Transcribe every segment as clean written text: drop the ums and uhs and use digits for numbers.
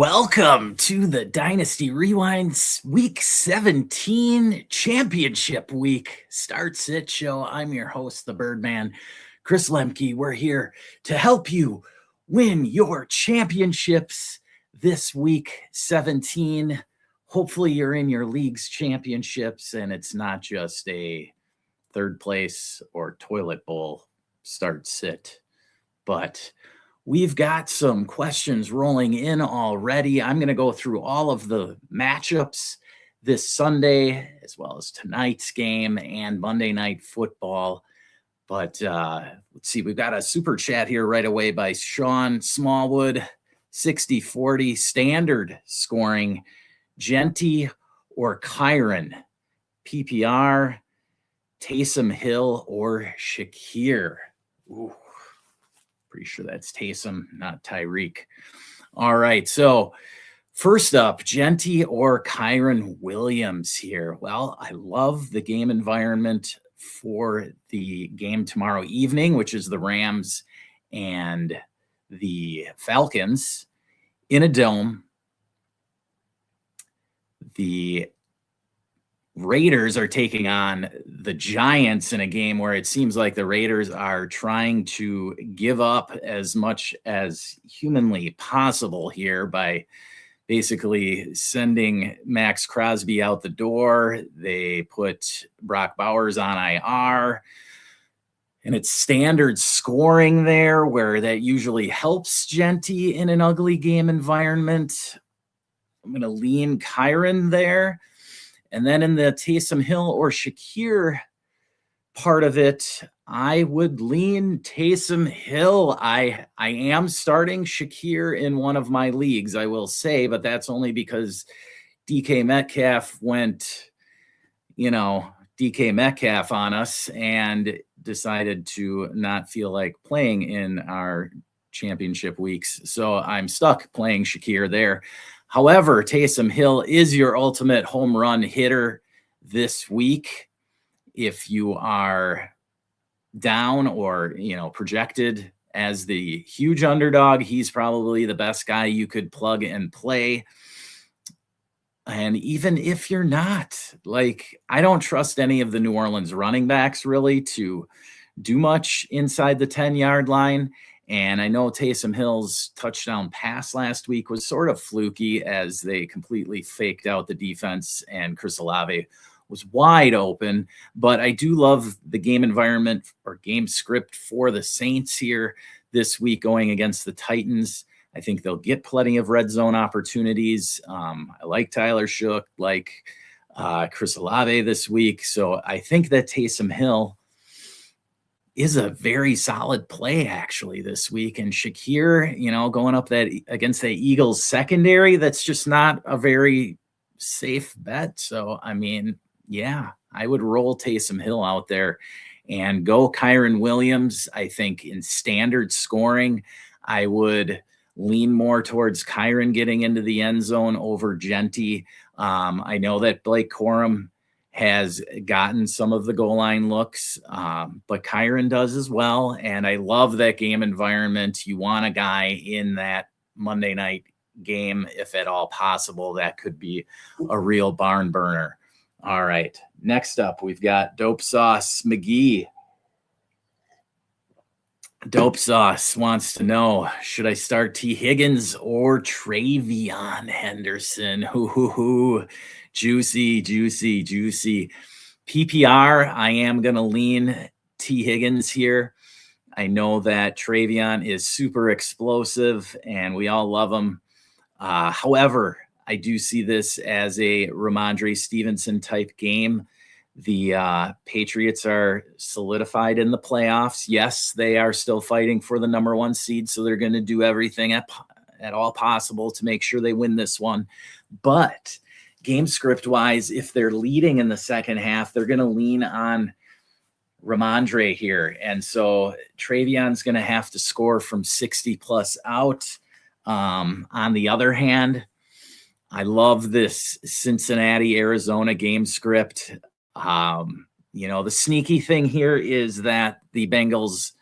Welcome to the Dynasty Rewinds Week 17 Championship Week Start Sit Show. I'm your host, the Birdman, Chris Lemke. We're here to help you win your championships this week 17. Hopefully you're in your league's championships and it's not just a third place or toilet bowl start sit, but we've got some questions rolling in already. I'm going to go through all of the matchups this Sunday, as well as tonight's game and Monday Night Football. But let's see, we've got a super chat here right away by Sean Smallwood, 60-40 standard scoring, Genty or Kyren, PPR, Taysom Hill or Shakir. Ooh. Pretty sure that's Taysom, not Tyreek. All right, so first up, Genty or Kyren Williams here. Well, I love the game environment for the game tomorrow evening, which is the Rams and the Falcons in a dome. The Raiders are taking on the Giants in a game where it seems like the Raiders are trying to give up as much as humanly possible here by basically sending Max Crosby out the door. They put Brock Bowers on IR, and it's standard scoring there where that usually helps Genty in an ugly game environment. I'm going to lean Kyren there. And then in the Taysom Hill or Shakir part of it, I would lean Taysom Hill. I am starting Shakir in one of my leagues, I will say, but that's only because DK Metcalf went, DK Metcalf on us and decided to not feel like playing in our championship weeks. So I'm stuck playing Shakir there. However, Taysom Hill is your ultimate home run hitter this week. If you are down or, projected as the huge underdog, he's probably the best guy you could plug and play. And even if you're not, I don't trust any of the New Orleans running backs really to do much inside the 10-yard line. And I know Taysom Hill's touchdown pass last week was sort of fluky as they completely faked out the defense and Chris Olave was wide open. But I do love the game environment or game script for the Saints here this week going against the Titans. I think they'll get plenty of red zone opportunities. I like Tyler Shook, like Chris Olave this week. So I think that Taysom Hill is a very solid play actually this week. And Shakir, going up that against the Eagles secondary, that's just not a very safe bet. So, I would roll Taysom Hill out there and go Kyren Williams. I think in standard scoring, I would lean more towards Kyren getting into the end zone over Genty. I know that Blake Corum has gotten some of the goal line looks, but Kyren does as well. And I love that game environment. You want a guy in that Monday night game, if at all possible. That could be a real barn burner. All right. Next up, we've got Dope Sauce McGee. Dope Sauce wants to know, should I start T. Higgins or Travion Henderson? Juicy. PPR, I am going to lean T. Higgins here. I know that Travion is super explosive and we all love him. However, I do see this as a Ramondre Stevenson type game. The Patriots are solidified in the playoffs. Yes, they are still fighting for the number one seed, so they're going to do everything at all possible to make sure they win this one. But game script wise, if they're leading in the second half, they're going to lean on Ramondre here. And so Travion's going to have to score from 60 plus out. On the other hand, I love this Cincinnati, Arizona game script. The sneaky thing here is that the Bengals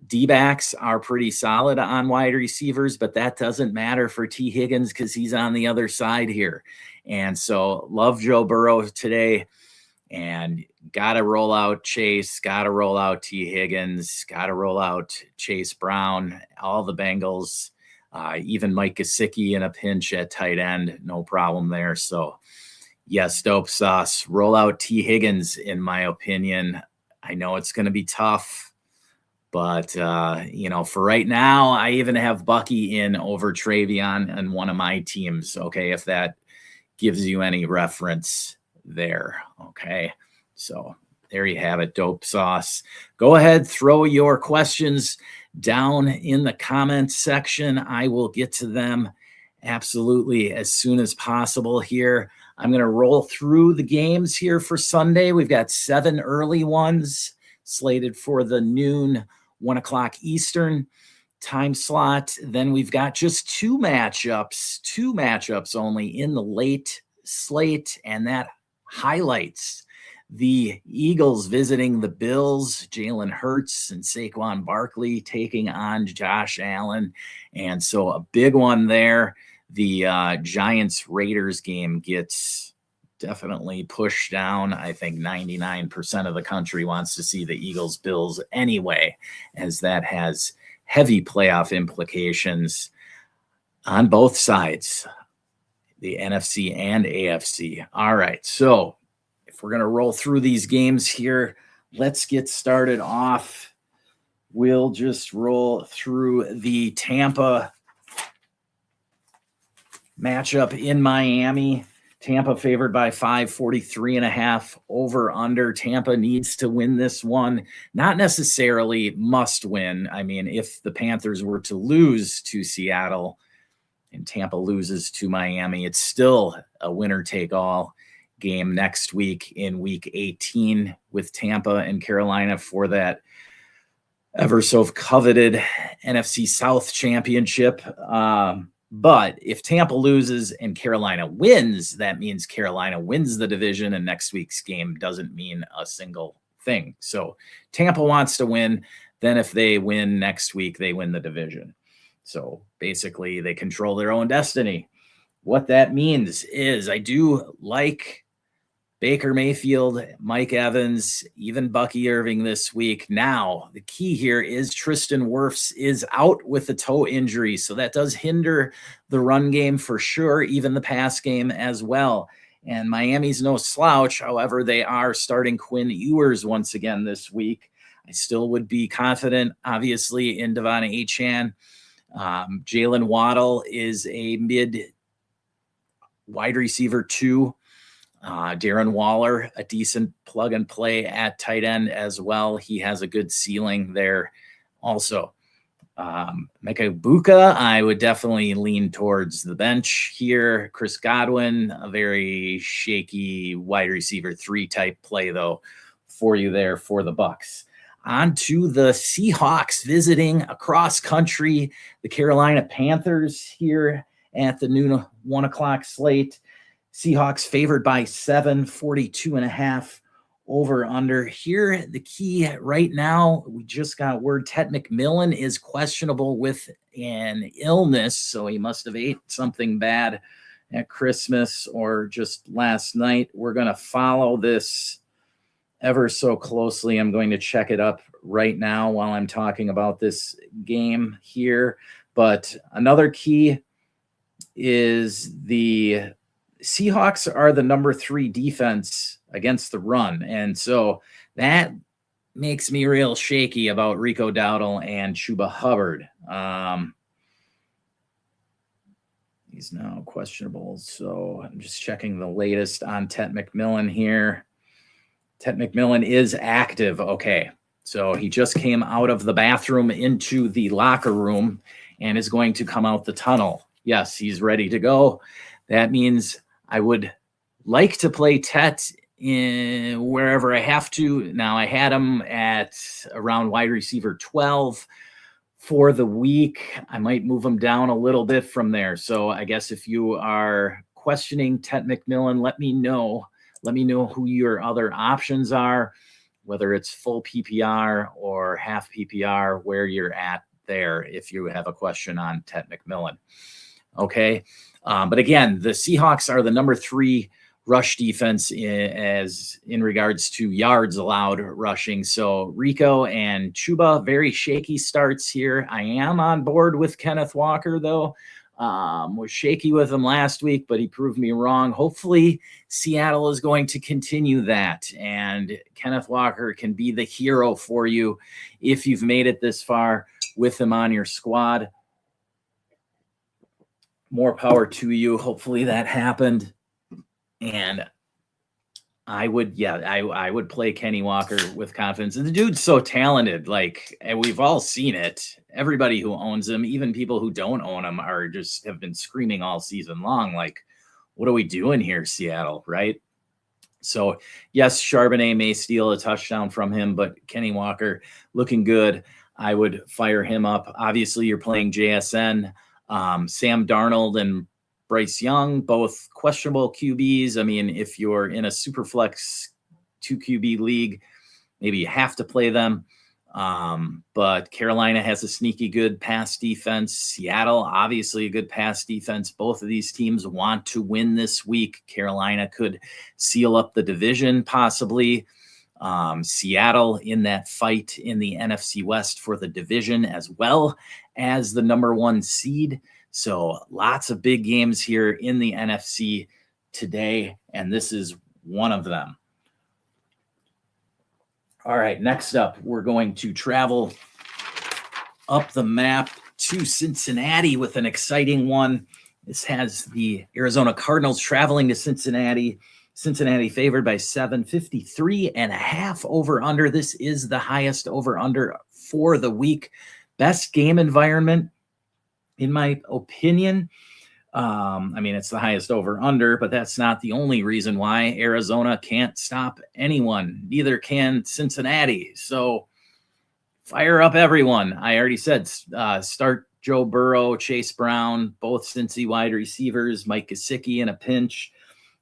D-backs are pretty solid on wide receivers, but that doesn't matter for T. Higgins because he's on the other side here. And so love Joe Burrow today, and got to roll out Chase, got to roll out T. Higgins, got to roll out Chase Brown, all the Bengals, even Mike Gesicki in a pinch at tight end, no problem there. So yes, Dope Sauce, roll out T. Higgins, in my opinion. I know it's going to be tough, but, for right now, I even have Bucky in over Travion on one of my teams. Okay. If that gives you any reference there. Okay. So there you have it, Dope Sauce. Go ahead, throw your questions down in the comments section. I will get to them absolutely as soon as possible here. I'm going to roll through the games here for Sunday. We've got 7 early ones slated for the noon, 1 o'clock Eastern time slot. Then we've got just 2 matchups only in the late slate, and that highlights the Eagles visiting the Bills, Jalen Hurts and Saquon Barkley taking on Josh Allen. And so a big one there. The Giants-Raiders game gets definitely pushed down. I think 99% of the country wants to see the Eagles-Bills anyway, as that has heavy playoff implications on both sides, the NFC and AFC. All right, so if we're going to roll through these games here, let's get started off. We'll just roll through the Tampa matchup in Miami. Tampa favored by 543.5 over under. Tampa needs to win this one. Not necessarily must win. I mean, if the Panthers were to lose to Seattle and Tampa loses to Miami, it's still a winner take all game next week in week 18 with Tampa and Carolina for that ever so coveted NFC South championship. But if Tampa loses and Carolina wins, that means Carolina wins the division, and next week's game doesn't mean a single thing. So Tampa wants to win. Then if they win next week, they win the division. So basically they control their own destiny. What that means is I do like Baker Mayfield, Mike Evans, even Bucky Irving this week. Now, the key here is Tristan Wirfs is out with a toe injury, so that does hinder the run game for sure, even the pass game as well. And Miami's no slouch. However, they are starting Quinn Ewers once again this week. I still would be confident, obviously, in Devon Achane. Jalen Waddle is a mid wide receiver 2. Darren Waller, a decent plug and play at tight end as well. He has a good ceiling there also. Mecca Buka, I would definitely lean towards the bench here. Chris Godwin, a very shaky wide receiver 3 type play though for you there for the Bucks. On to the Seahawks visiting across country, the Carolina Panthers here at the noon 1 o'clock slate. Seahawks favored by 742.5 over under. Here, the key right now, we just got word Ted McMillan is questionable with an illness, so he must have ate something bad at Christmas or just last night. We're going to follow this ever so closely. I'm going to check it up right now while I'm talking about this game here. But another key is the Seahawks are the number 3 defense against the run. And so that makes me real shaky about Rico Dowdle and Chuba Hubbard. He's now questionable. So I'm just checking the latest on Ted McMillan here. Ted McMillan is active. Okay. So he just came out of the bathroom into the locker room and is going to come out the tunnel. Yes, he's ready to go. That means I would like to play Tet in wherever I have to. Now, I had him at around wide receiver 12 for the week. I might move him down a little bit from there. So I guess if you are questioning Tet McMillan, let me know. Let me know who your other options are. whether it's full PPR or half PPR, where you're at there if you have a question on Ted McMillan. Okay. But again, the Seahawks are the number 3 rush defense in regards to yards allowed rushing. So Rico and Chuba, very shaky starts here. I am on board with Kenneth Walker, though. Was shaky with him last week, but he proved me wrong. Hopefully Seattle is going to continue that, and Kenneth Walker can be the hero for you if you've made it this far with him on your squad. More power to you. Hopefully that happened. And I would play Kenny Walker with confidence. And the dude's so talented. Like, and we've all seen it. Everybody who owns him, even people who don't own him, have been screaming all season long, like, what are we doing here, Seattle, right? So, yes, Charbonnet may steal a touchdown from him, but Kenny Walker looking good. I would fire him up. Obviously, you're playing JSN. Sam Darnold and Bryce Young, both questionable QBs. I mean, if you're in a super flex 2 QB league, maybe you have to play them. But Carolina has a sneaky good pass defense. Seattle, obviously a good pass defense. Both of these teams want to win this week. Carolina could seal up the division possibly. Seattle in that fight in the NFC West for the division as well as the number 1 seed. So lots of big games here in the NFC today, and this is one of them. All right, next up, we're going to travel up the map to Cincinnati with an exciting one. This has the Arizona Cardinals traveling to Cincinnati. Cincinnati favored by 753.5 over under. This is the highest over under for the week. Best game environment, in my opinion. I mean, it's the highest over under, but that's not the only reason why. Arizona can't stop anyone. Neither can Cincinnati. So fire up everyone. I already said start Joe Burrow, Chase Brown, both Cincy wide receivers, Mike Gesicki in a pinch.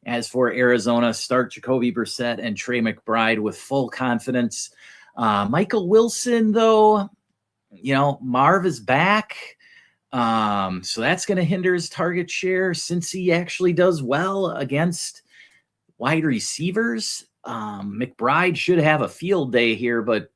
As for Arizona, start Jacoby Brissett and Trey McBride with full confidence. Michael Wilson, though, Marv is back. So that's going to hinder his target share since he actually does well against wide receivers. McBride should have a field day here, but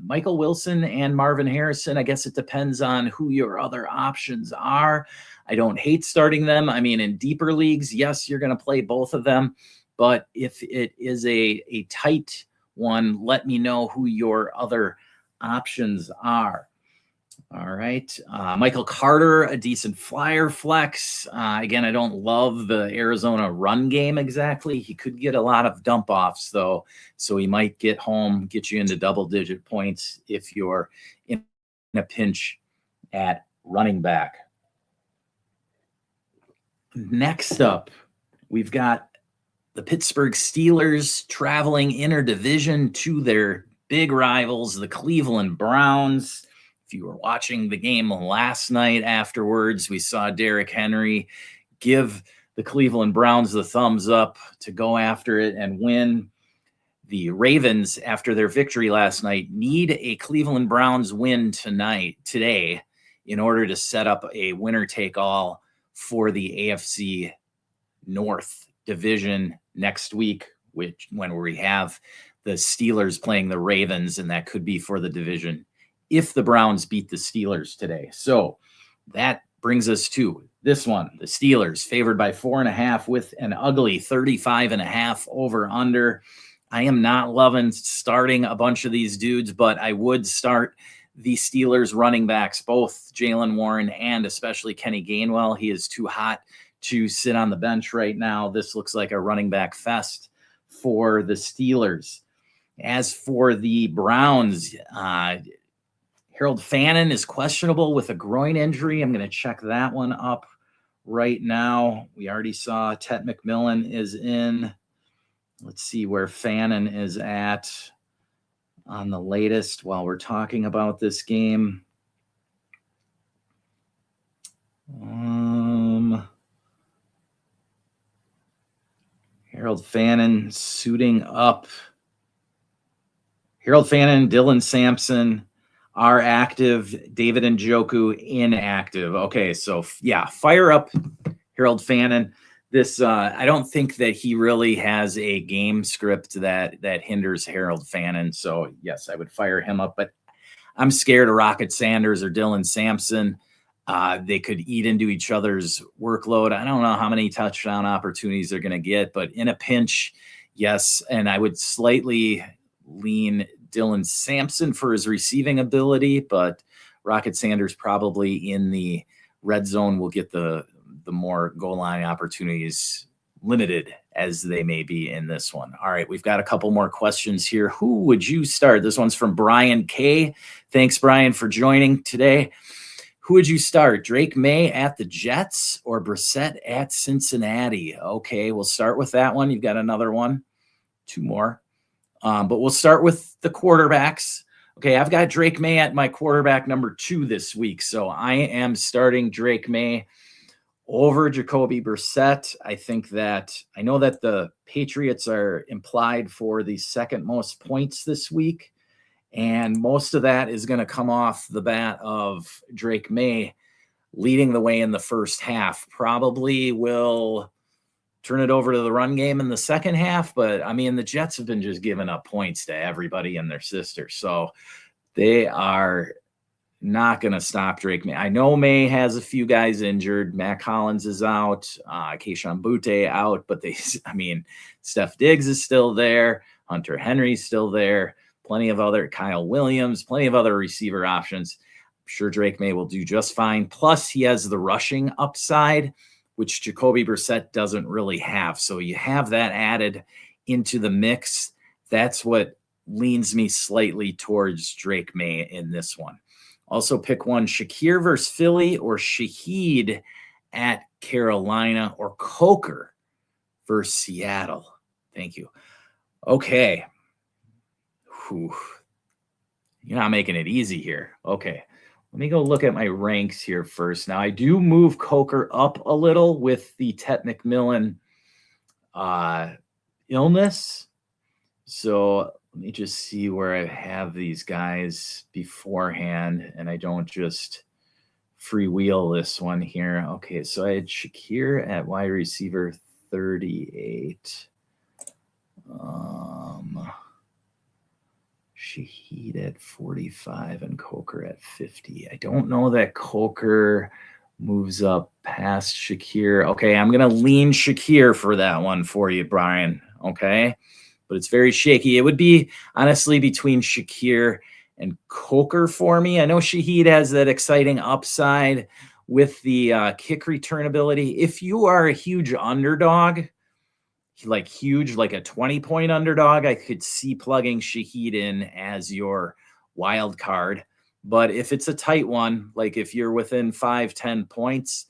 Michael Wilson and Marvin Harrison, I guess it depends on who your other options are. I don't hate starting them. I mean, in deeper leagues, yes, you're going to play both of them, but if it is a tight one, let me know who your other options are. All right. Michael Carter, a decent flyer flex. Again, I don't love the Arizona run game exactly. He could get a lot of dump offs, though. So he might get home, get you into double-digit points if you're in a pinch at running back. Next up, we've got the Pittsburgh Steelers traveling interdivision to their big rivals, the Cleveland Browns. If you were watching the game last night afterwards, we saw Derrick Henry give the Cleveland Browns the thumbs up to go after it and win. The Ravens, after their victory last night, need a Cleveland Browns win today, in order to set up a winner-take-all for the AFC North division next week, when we have the Steelers playing the Ravens, and that could be for the division if the Browns beat the Steelers today. So that brings us to this one. The Steelers favored by 4.5 with an ugly 35.5 over under. I am not loving starting a bunch of these dudes, but I would start the Steelers running backs, both Jaylen Warren and especially Kenny Gainwell. He is too hot to sit on the bench right now. This looks like a running back fest for the Steelers. As for the Browns, Harold Fannin is questionable with a groin injury. I'm going to check that one up right now. We already saw Ted McMillan is in. Let's see where Fannin is at on the latest while we're talking about this game. Harold Fannin suiting up Harold Fannin, Dylan Sampson are active. David Njoku inactive. Okay, so yeah, fire up Harold Fannin. This I don't think that he really has a game script that hinders Harold Fannin. So yes, I would fire him up. But I'm scared of Rocket Sanders or Dylan Sampson. They could eat into each other's workload. I don't know how many touchdown opportunities they're going to get, but in a pinch, yes. And I would slightly lean Dylan Sampson for his receiving ability, but Rocket Sanders probably in the red zone will get the more goal line opportunities, limited as they may be in this one. All right, we've got a couple more questions here. Who would you start? This one's from Brian K. Thanks, Brian, for joining today. Who would you start? Drake May at the Jets or Brissett at Cincinnati? Okay, we'll start with that one. You've got another one, two more. But we'll start with the quarterbacks. Okay, I've got Drake May at my quarterback number 2 this week. So I am starting Drake May over Jacoby Brissett. I know that the Patriots are implied for the second most points this week. And most of that is going to come off the bat of Drake May leading the way in the first half. Probably will turn it over to the run game in the second half. But, I mean, the Jets have been just giving up points to everybody and their sister. So they are not going to stop Drake May. I know May has a few guys injured. Matt Collins is out. Kayshon Boutte out. But Steph Diggs is still there. Hunter Henry's still there. Plenty of other Kyle Williams, plenty of other receiver options. I'm sure Drake May will do just fine. Plus, he has the rushing upside, which Jacoby Brissett doesn't really have. So you have that added into the mix. That's what leans me slightly towards Drake May in this one. Also pick one, Shakir versus Philly or Shaheed at Carolina or Coker versus Seattle. Thank you. Okay. Whew. You're not making it easy here. Okay. Let me go look at my ranks here first. Now, I do move Coker up a little with the Tet McMillan illness. So let me just see where I have these guys beforehand, and I don't just freewheel this one here. Okay, so I had Shakir at wide receiver 38. Shaheed at 45 and Coker at 50. I don't know that Coker moves up past Shakir. Okay, I'm going to lean Shakir for that one for you, Brian. Okay, but it's very shaky. It would be honestly between Shakir and Coker for me. I know Shaheed has that exciting upside with the kick return ability. If you are a huge underdog, like a 20-point underdog, I could see plugging Shaheed in as your wild card. But if it's a tight one, like if you're within 5-10 points,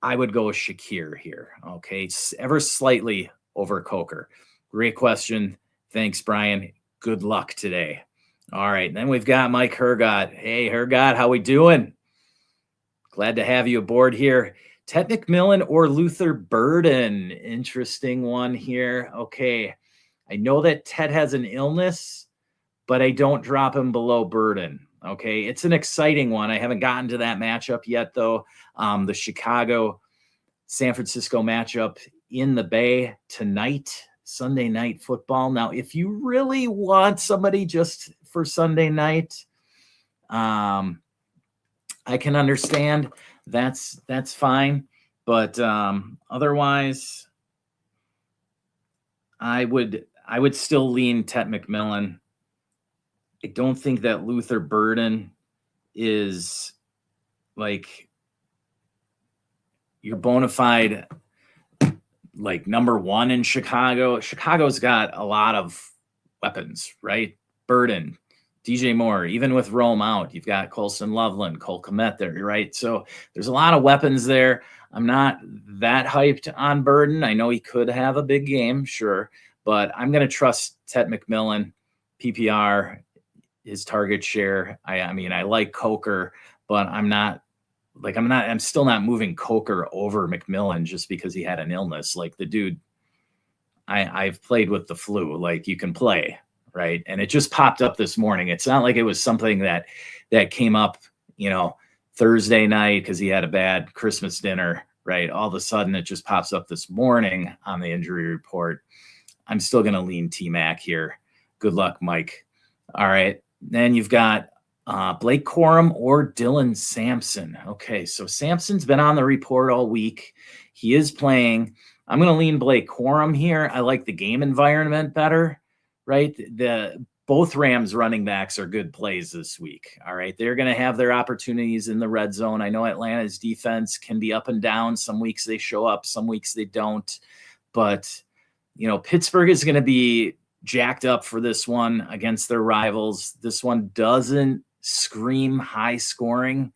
I would go with Shakir here. Okay, ever slightly over Coker. Great question. Thanks, Brian. Good luck today. All right, then we've got Mike Hergott. Hey, Hergott, how we doing? Glad to have you aboard here. Tet McMillan or Luther Burden? Interesting one here. Okay, I know that Tet has an illness, but I don't drop him below Burden. Okay, it's an exciting one. I haven't gotten to that matchup yet, though. The Chicago-San Francisco matchup in the Bay tonight, Sunday Night Football. Now, if you really want somebody just for Sunday night, I can understand. That's fine. But otherwise, I would still lean Tet McMillan. I don't think that Luther Burden is like your bona fide like number one in Chicago. Chicago's got a lot of weapons, right? Burden, DJ Moore, even with Rome out, you've got Colston Loveland, Cole Kmet there, right? So there's a lot of weapons there. I'm not that hyped on Burden. I know he could have a big game, sure, but I'm going to trust Tet McMillan, PPR, his target share. I mean, I like Coker, but I'm still not moving Coker over McMillan just because he had an illness. Like the dude, I've played with the flu. Like you can play. right? And it just popped up this morning. It's not like it was something that came up, Thursday night because he had a bad Christmas dinner, right? All of a sudden, it just pops up this morning on the injury report. I'm still going to lean T-Mac here. Good luck, Mike. All right. Then you've got Blake Corum or Dylan Sampson. Okay, so Sampson's been on the report all week. He is playing. I'm going to lean Blake Corum here. I like the game environment better, right? Both Rams running backs are good plays this week. All right, they're going to have their opportunities in the red zone. I know Atlanta's defense can be up and down. Some weeks they show up, some weeks they don't. But, Pittsburgh is going to be jacked up for this one against their rivals. This one doesn't scream high scoring.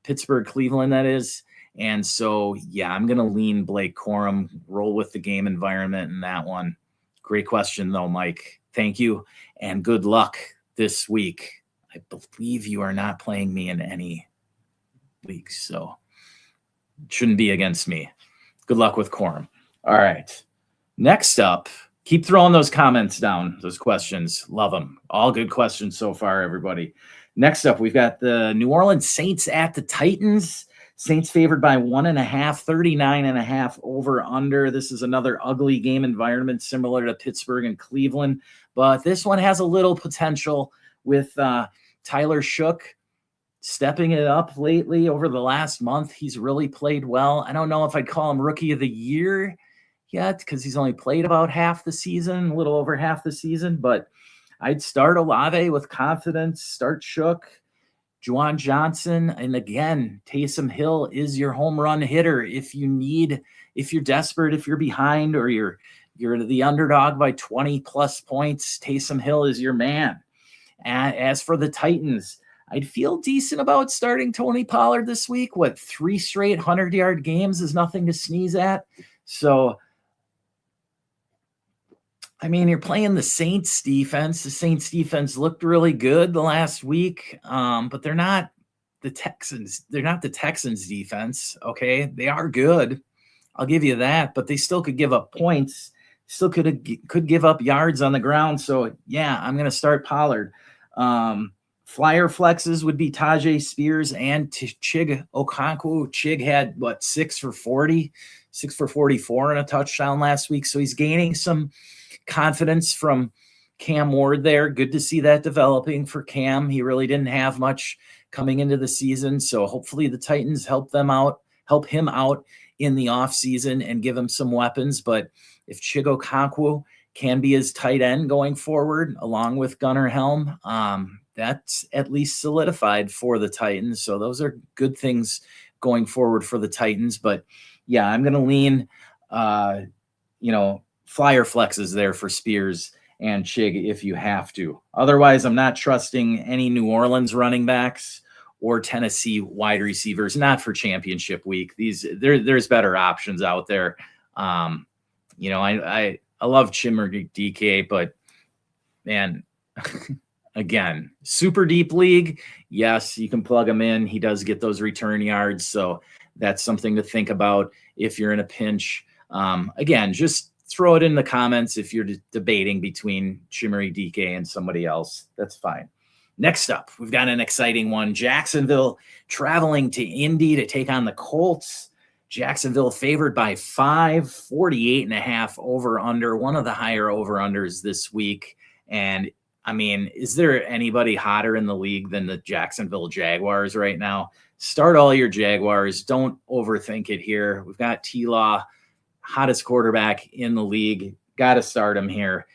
Pittsburgh, Cleveland, that is. And so, yeah, I'm going to lean Blake Corum, roll with the game environment in that one. Great question, though, Mike. Thank you, and good luck this week. I believe you are not playing me in any leagues, so it shouldn't be against me. Good luck with Corum. All right. Next up, keep throwing those comments down, those questions. Love them. All good questions so far, everybody. Next up, we've got the New Orleans Saints at the Titans. Saints favored by 1.5, 39.5 over under. This is another ugly game environment similar to Pittsburgh and Cleveland, but this one has a little potential with Tyler Shough stepping it up lately over the last month. He's really played well. I don't know if I'd call him rookie of the year yet because he's only played about half the season, a little over half the season, but I'd start Olave with confidence, start Shough, Juwan Johnson, and again, Taysom Hill is your home run hitter. If you're desperate, if you're behind or you're the underdog by 20 plus points, Taysom Hill is your man. And as for the Titans, I'd feel decent about starting Tony Pollard this week. 3 straight 100-yard games is nothing to sneeze at. So, you're playing the Saints defense. The Saints defense looked really good the last week, but they're not the Texans. They're not the Texans defense, okay? They are good. I'll give you that, but they still could give up points. Still could give up yards on the ground. So, yeah, I'm going to start Pollard. Flyer flexes would be Tajay Spears and Chig Okonkwo. Chig had, 6 for 40, 6 for 44 and a touchdown last week. So he's gaining some confidence from Cam Ward there. Good to see that developing for Cam. He really didn't have much coming into the season. So hopefully the Titans help him out in the offseason and give him some weapons. But if Chig Okonkwo can be his tight end going forward, along with Gunnar Helm, that's at least solidified for the Titans. So those are good things going forward for the Titans. But yeah, I'm going to lean, flyer flexes there for Spears and Chig if you have to. Otherwise, I'm not trusting any New Orleans running backs or Tennessee wide receivers, not for championship week. There's better options out there. I love Chimmer DK, but man, again, super deep league. Yes, you can plug him in. He does get those return yards. So that's something to think about if you're in a pinch. Again, just throw it in the comments if you're debating between Chimmery DK and somebody else. That's fine. Next up, we've got an exciting one. Jacksonville traveling to Indy to take on the Colts. Jacksonville favored by 5, 48.5 over under, one of the higher over unders this week. And is there anybody hotter in the league than the Jacksonville Jaguars right now? Start all your Jaguars. Don't overthink it here. We've got T-Law, hottest quarterback in the league. Got to start him here.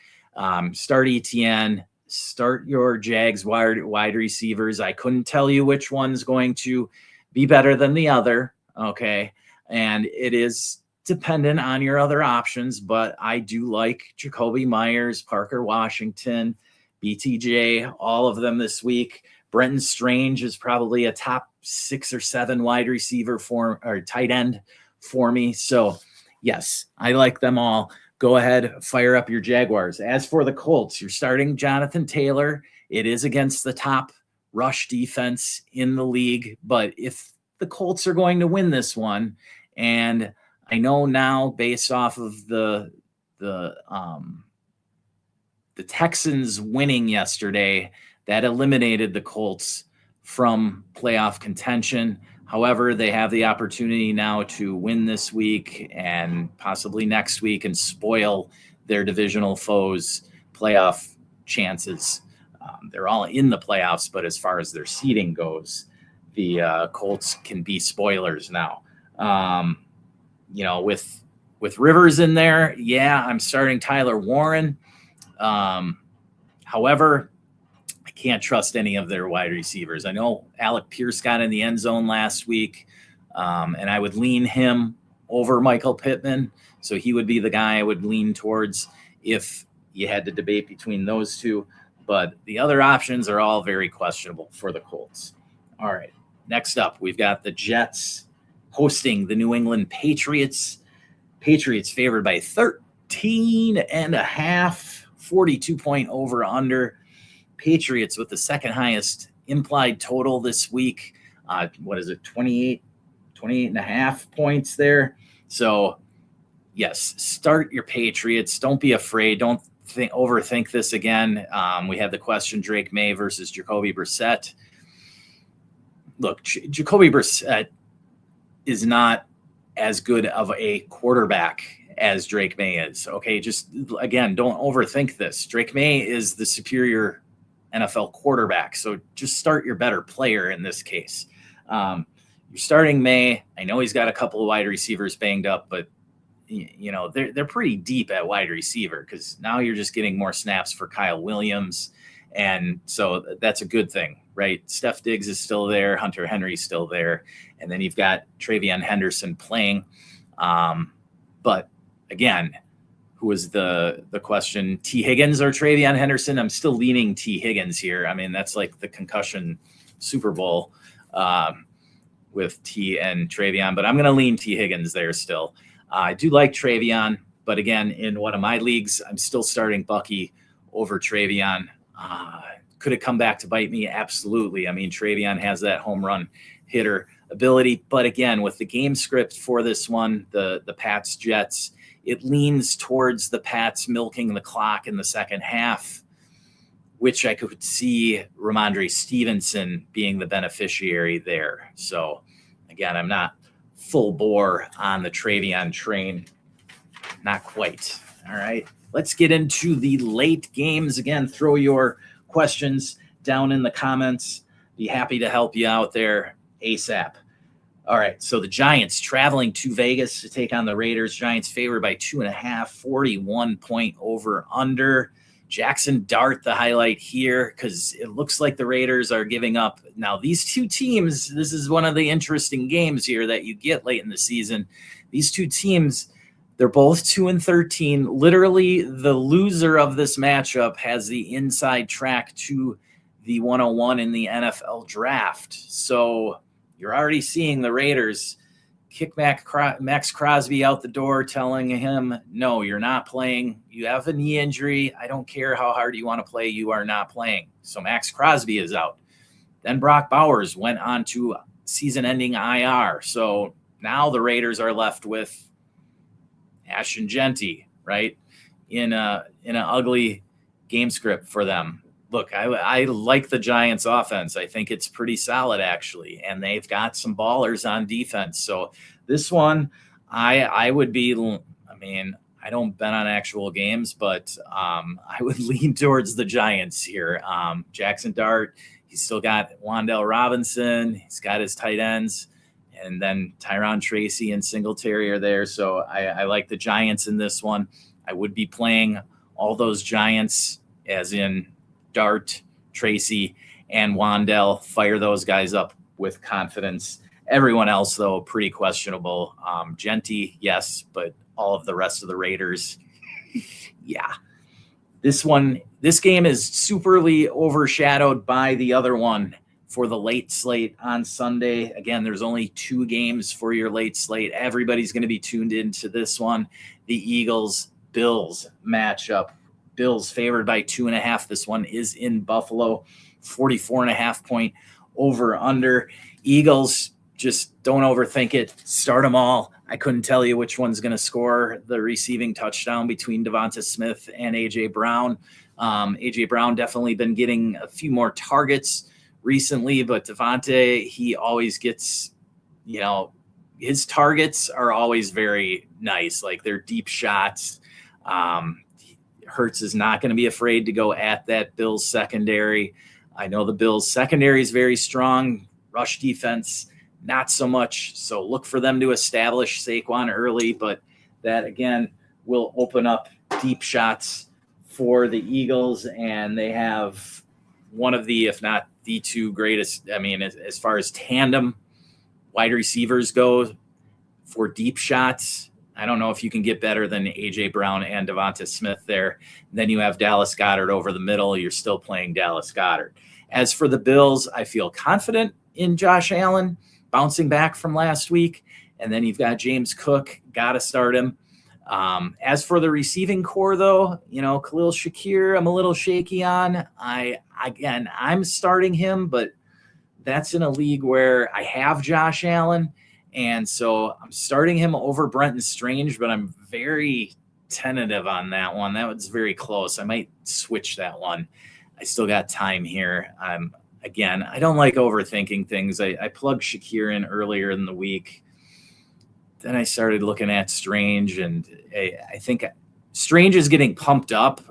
Start ETN. Start your Jags wide receivers. I couldn't tell you which one's going to be better than the other, okay? And it is dependent on your other options, but I do like Jacoby Myers, Parker Washington, BTJ, all of them this week. Brenton Strange is probably a top 6 or 7 wide receiver or tight end for me. So, yes, I like them all. Go ahead, fire up your Jaguars. As for the Colts, you're starting Jonathan Taylor. It is against the top rush defense in the league, but if the Colts are going to win this one, and I know now based off of the the Texans winning yesterday, that eliminated the Colts from playoff contention. However, they have the opportunity now to win this week and possibly next week and spoil their divisional foes' playoff chances. They're all in the playoffs, but as far as their seeding goes, the Colts can be spoilers now. With Rivers in there, yeah, I'm starting Tyler Warren. However, I can't trust any of their wide receivers. I know Alec Pierce got in the end zone last week, and I would lean him over Michael Pittman. So he would be the guy I would lean towards if you had to debate between those two. But the other options are all very questionable for the Colts. All right, next up, we've got the Jets hosting the New England Patriots. Patriots favored by 13.5, 42-point over under. Patriots with the second highest implied total this week. 28 and a half points there. So yes, start your Patriots. Don't be afraid. Don't overthink this again. We had the question, Drake May versus Jacoby Brissett. Look, Jacoby Brissett is not as good of a quarterback as Drake May is. Okay, just again, don't overthink this. Drake May is the superior NFL quarterback. So just start your better player in this case. You're starting May. I know he's got a couple of wide receivers banged up, but they're pretty deep at wide receiver because now you're just getting more snaps for Kyle Williams. And so that's a good thing, right? Steph Diggs is still there. Hunter Henry's still there. And then you've got TreVeyon Henderson playing. But again, who was the question? T. Higgins or TreVeyon Henderson? I'm still leaning T. Higgins here. I mean, that's like the concussion Super Bowl with T and TreVeyon, but I'm going to lean T. Higgins there still. I do like TreVeyon, but again, in one of my leagues, I'm still starting Bucky over TreVeyon. Could it come back to bite me? Absolutely. I mean, TreVeyon has that home run hitter ability, but again, with the game script for this one, the Pats Jets, it leans towards the Pats milking the clock in the second half, which I could see Ramondre Stevenson being the beneficiary there. So again, I'm not full bore on the TreVeyon train. Not quite. All right. Let's get into the late games. Again, throw your questions down in the comments. Be happy to help you out there ASAP. All right, so the Giants traveling to Vegas to take on the Raiders. Giants favored by 2.5, 41-point over under. Jackson Dart, the highlight here, because it looks like the Raiders are giving up. Now, these two teams, this is one of the interesting games here that you get late in the season. These two teams, they're both 2-13. Literally, the loser of this matchup has the inside track to the 101 in the NFL draft. So you're already seeing the Raiders kick Max Crosby out the door, telling him, no, you're not playing. You have a knee injury. I don't care how hard you want to play. You are not playing. So Max Crosby is out. Then Brock Bowers went on to season-ending IR. So now the Raiders are left with Ashton Jeanty, right, in an ugly game script for them. Look, I like the Giants offense. I think it's pretty solid, actually, and they've got some ballers on defense. So this one, I would be, I mean, I don't bet on actual games, but I would lean towards the Giants here. Jackson Dart, he's still got Wan'Dale Robinson. He's got his tight ends, and then Tyron Tracy and Singletary are there. So I like the Giants in this one. I would be playing all those Giants, as in Dart, Tracy, and Wan'Dale. Fire those guys up with confidence. Everyone else, though, pretty questionable. Jeanty, yes, but all of the rest of the Raiders, yeah. This game is superly overshadowed by the other one for the late slate on Sunday. Again, there's only 2 games for your late slate. Everybody's going to be tuned into this one. The Eagles-Bills matchup. Bills favored by 2.5. This one is in Buffalo. 44.5-point over under. Eagles, just don't overthink it. Start them all. I couldn't tell you which one's going to score the receiving touchdown between Devonta Smith and A.J. Brown. AJ Brown definitely been getting a few more targets recently, but Devontae, he always gets, his targets are always very nice. Like they're deep shots. Hurts is not going to be afraid to go at that Bills secondary. I know the Bills secondary is very strong. Rush defense, not so much. So look for them to establish Saquon early, but that again will open up deep shots for the Eagles. And they have one of the, if not the two greatest, as far as tandem wide receivers go for deep shots, I don't know if you can get better than A.J. Brown and Devonta Smith there. Then you have Dallas Goedert over the middle. You're still playing Dallas Goedert. As for the Bills, I feel confident in Josh Allen bouncing back from last week. And then you've got James Cook, got to start him. As for the receiving core, though, Khalil Shakir, I'm a little shaky on. I'm starting him, but that's in a league where I have Josh Allen. And so I'm starting him over Brenton Strange, but I'm very tentative on that one. That was very close. I might switch that one. I still got time here. Again, I don't like overthinking things. I plugged Shakir in earlier in the week. Then I started looking at Strange, and I think Strange is getting pumped up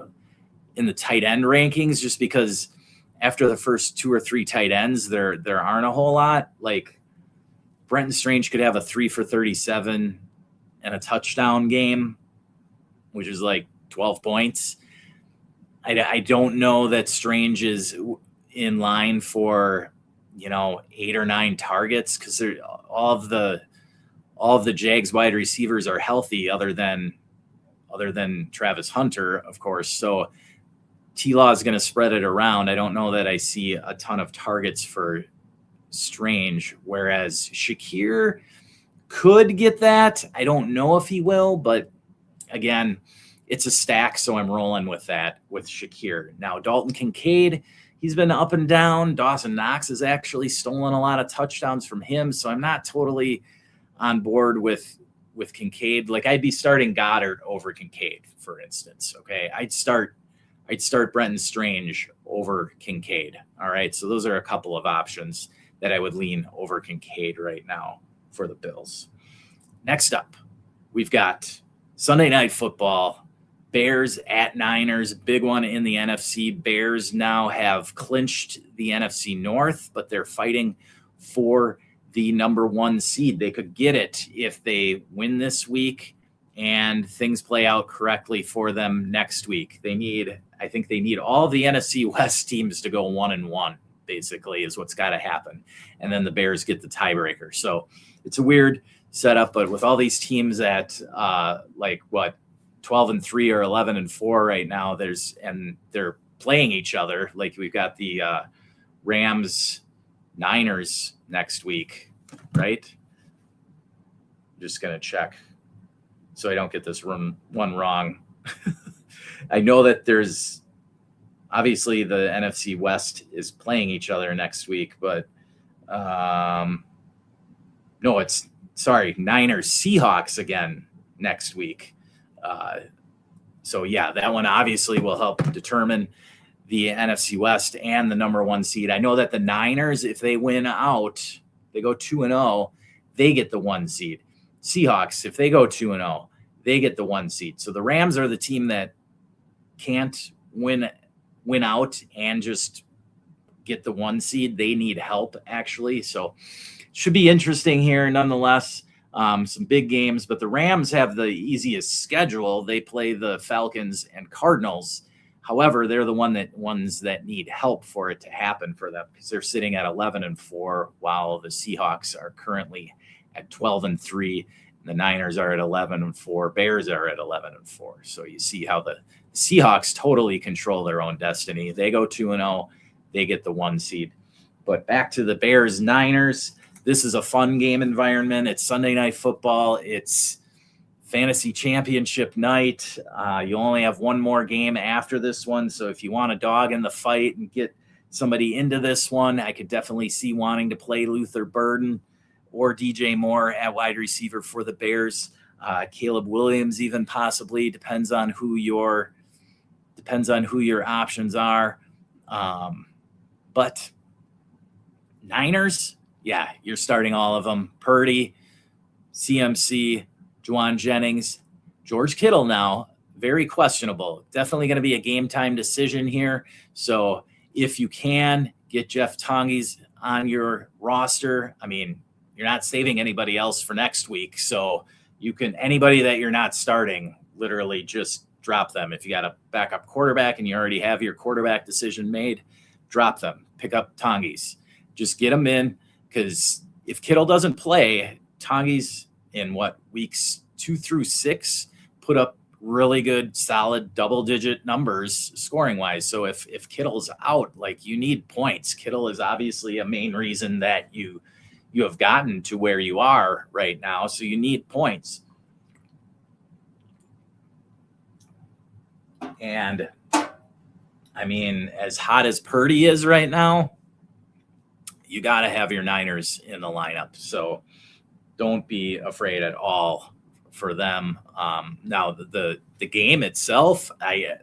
in the tight end rankings just because after the first 2 or 3 tight ends, there aren't a whole lot. Like Brenton Strange could have a 3 for 37 and a touchdown game, which is like 12 points. I don't know that Strange is in line for, 8 or 9 targets because all of the Jags wide receivers are healthy other than Travis Hunter, of course. So T-Law is going to spread it around. I don't know that I see a ton of targets for Strange, whereas Shakir could get that. I don't know if he will, but again, it's a stack, so I'm rolling with that with Shakir. Now, Dalton Kincaid, he's been up and down. Dawson Knox has actually stolen a lot of touchdowns from him, so I'm not totally on board with Kincaid. Like I'd be starting Goddard over Kincaid, for instance. Okay, I'd start Brenton Strange over Kincaid. All right, so those are a couple of options that I would lean over Kincaid right now for the Bills. Next up, we've got Sunday Night Football, Bears at Niners, big one in the NFC. Bears now have clinched the NFC North, but they're fighting for the number 1 seed. They could get it if they win this week and things play out correctly for them next week. I think they need all the NFC West teams to go 1-1. Basically is what's got to happen. And then the Bears get the tiebreaker. So it's a weird setup, but with all these teams at 12-3 or 11-4 right now, they're playing each other. Like we've got the Rams Niners next week, right? I'm just going to check so I don't get this one wrong. I know that there's obviously the NFC West is playing each other next week, but Niners Seahawks again next week. So yeah, that one obviously will help determine the NFC West and the number 1 seed. I know that the Niners, if they win out, they go 2-0, they get the 1 seed. Seahawks, if they go 2-0, they get the 1 seed. So the Rams are the team that can't win out and just get the 1 seed. They need help, actually. So should be interesting here nonetheless. Some big games, but the Rams have the easiest schedule. They play the Falcons and Cardinals. However, they're the ones that need help for it to happen for them because they're sitting at 11-4 while the Seahawks are currently at 12-3. The Niners are at 11-4. Bears are at 11-4. So you see how the Seahawks totally control their own destiny. They go 2-0. They get the 1 seed. But back to the Bears Niners. This is a fun game environment. It's Sunday Night Football. It's fantasy championship night. You only have one more game after this one. So if you want a dog in the fight and get somebody into this one, I could definitely see wanting to play Luther Burden or DJ Moore at wide receiver for the Bears. Caleb Williams even possibly, depends on who your Depends on who your options are. But Niners, yeah, you're starting all of them. Purdy, CMC, Juwan Jennings, George Kittle now, very questionable. Definitely going to be a game time decision here. So if you can get Jeff Tonges on your roster, I mean, you're not saving anybody else for next week. So you can, anybody that you're not starting, literally just drop them. If you got a backup quarterback and you already have your quarterback decision made, drop them, pick up Tonges, just get them in. Because if Kittle doesn't play, Tonges in weeks 2 through 6 put up really good, solid double-digit numbers scoring-wise. So if Kittle's out, like, you need points. Kittle is obviously a main reason that you have gotten to where you are right now. So you need points. And I mean, as hot as Purdy is right now, you got to have your Niners in the lineup. So don't be afraid at all for them. Now the game itself,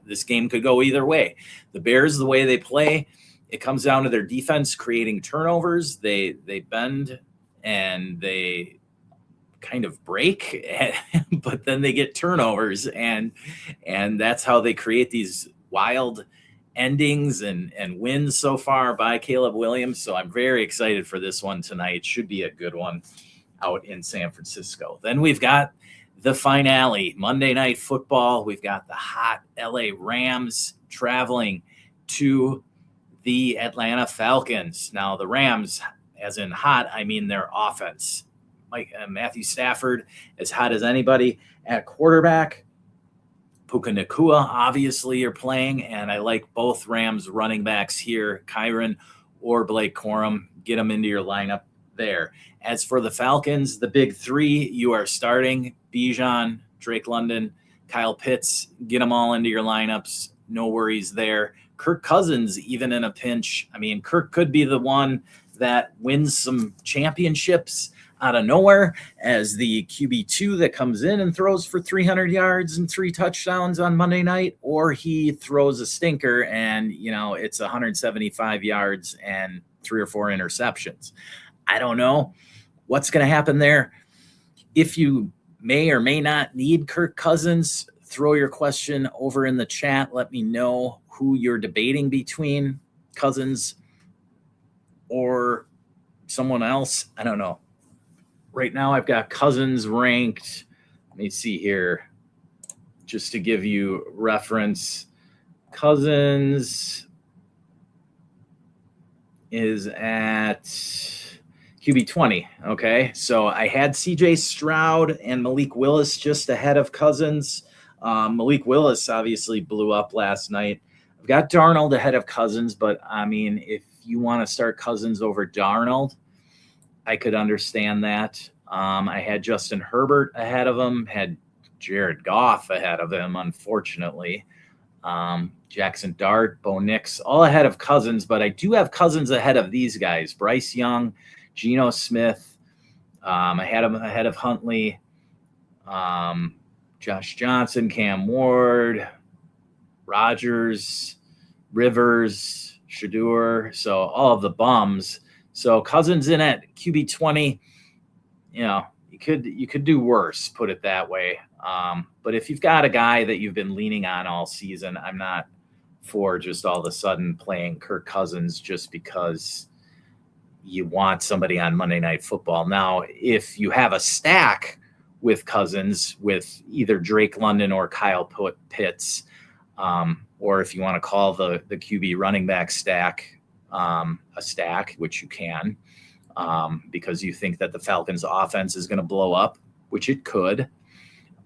this game could go either way. The Bears, the way they play, it comes down to their defense creating turnovers. They bend and they kind of break, but then they get turnovers, and that's how they create these wild endings and wins so far by Caleb Williams. So I'm very excited for this one tonight. It should be a good one out in San Francisco. Then we've got the finale, Monday Night Football. We've got the hot LA Rams traveling to the Atlanta Falcons. Now the Rams, as in hot, I mean their offense. Matthew Stafford, as hot as anybody at quarterback. Puka Nacua, obviously, you're playing, and I like both Rams running backs here, Kyren or Blake Corum. Get them into your lineup there. As for the Falcons, the big three, you are starting Bijan, Drake London, Kyle Pitts. Get them all into your lineups. No worries there. Kirk Cousins, even in a pinch. I mean, Kirk could be the one that wins some championships out of nowhere as the QB2 that comes in and throws for 300 yards and 3 touchdowns on Monday night, or he throws a stinker and, it's 175 yards and 3 or 4 interceptions. I don't know what's going to happen there. If you may or may not need Kirk Cousins, throw your question over in the chat. Let me know who you're debating between, Cousins or someone else. I don't know. Right now, I've got Cousins ranked. Let me see here, just to give you reference. Cousins is at QB 20. Okay, so I had CJ Stroud and Malik Willis just ahead of Cousins. Malik Willis obviously blew up last night. I've got Darnold ahead of Cousins, but I mean, if you want to start Cousins over Darnold, I could understand that. I had Justin Herbert ahead of him, had Jared Goff ahead of him, unfortunately. Jackson Dart, Bo Nix, all ahead of Cousins, but I do have Cousins ahead of these guys. Bryce Young, Geno Smith. I had him ahead of Huntley, Josh Johnson, Cam Ward, Rodgers, Rivers, Shedeur. So all of the bums. So Cousins in at QB 20, you could do worse, put it that way. But if you've got a guy that you've been leaning on all season, I'm not for just all of a sudden playing Kirk Cousins just because you want somebody on Monday Night Football. Now, if you have a stack with Cousins with either Drake London or Kyle Pitts, or if you want to call the QB running back stack a stack, which you can, because you think that the Falcons offense is going to blow up, which it could.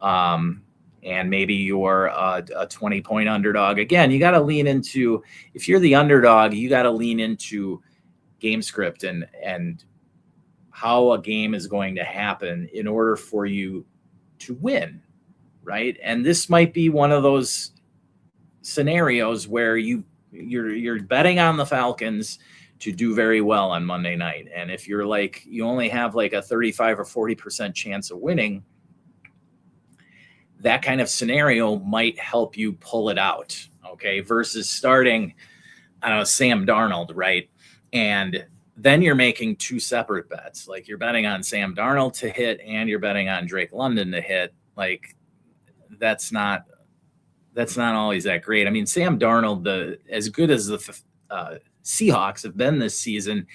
And maybe you're a 20-point underdog. Again, you got to lean into, if you're the underdog, you got to lean into game script and how a game is going to happen in order for you to win, right? And this might be one of those scenarios where you're betting on the Falcons to do very well on Monday night. And if you're like, you only have like a 35 or 40% chance of winning, that kind of scenario might help you pull it out. okay, versus starting, I don't know, Sam Darnold, right? And then you're making two separate bets. Like you're betting on Sam Darnold to hit and you're betting on Drake London to hit. Like that's not always that great. I mean, Sam Darnold, as good as the Seahawks have been this season,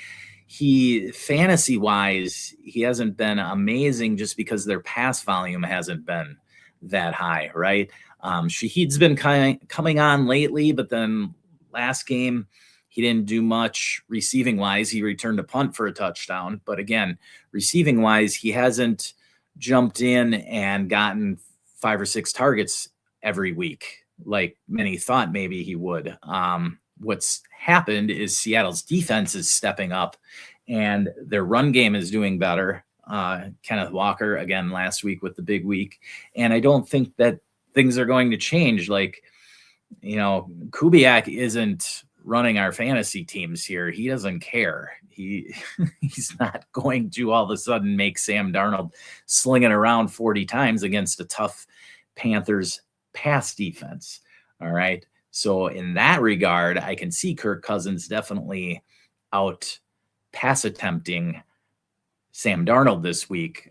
he fantasy wise, he hasn't been amazing just because their pass volume hasn't been that high, right? Shahid's been coming on lately, but then last game he didn't do much receiving wise. He returned a punt for a touchdown, but again, receiving wise, he hasn't jumped in and gotten 5 or 6 targets every week like many thought maybe he would. What's happened is Seattle's defense is stepping up and their run game is doing better. Kenneth Walker again last week with the big week, and I don't think that things are going to change. Like, Kubiak isn't running our fantasy teams here. He doesn't care. He's not going to all of a sudden make Sam Darnold slinging around 40 times against a tough Panthers pass defense. All right. So in that regard, I can see Kirk Cousins definitely out pass attempting Sam Darnold this week.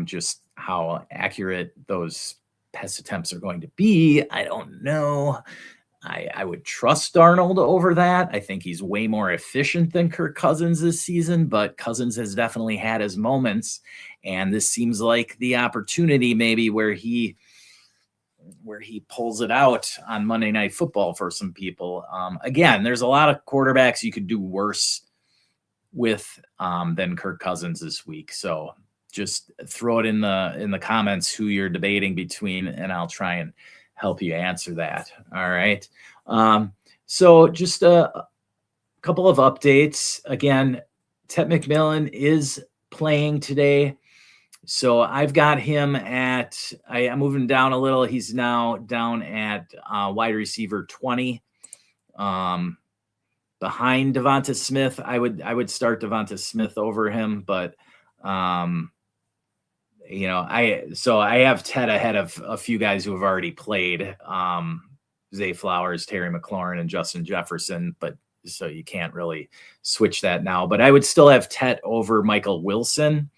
Just how accurate those pass attempts are going to be, I don't know. I would trust Darnold over that. I think he's way more efficient than Kirk Cousins this season, but Cousins has definitely had his moments. And this seems like the opportunity maybe where he pulls it out on Monday Night Football for some people. Again, there's a lot of quarterbacks you could do worse with than Kirk Cousins this week. So just throw it in the comments who you're debating between, and I'll try and help you answer that. All right. So just a couple of updates. Again, Ted McMillan is playing today. So I've got him I'm moving down a little. He's now down at wide receiver 20. Behind Devonta Smith, I would start Devonta Smith over him, but I have Ted ahead of a few guys who have already played. Zay Flowers, Terry McLaurin, and Justin Jefferson, but so you can't really switch that now. But I would still have Ted over Michael Wilson,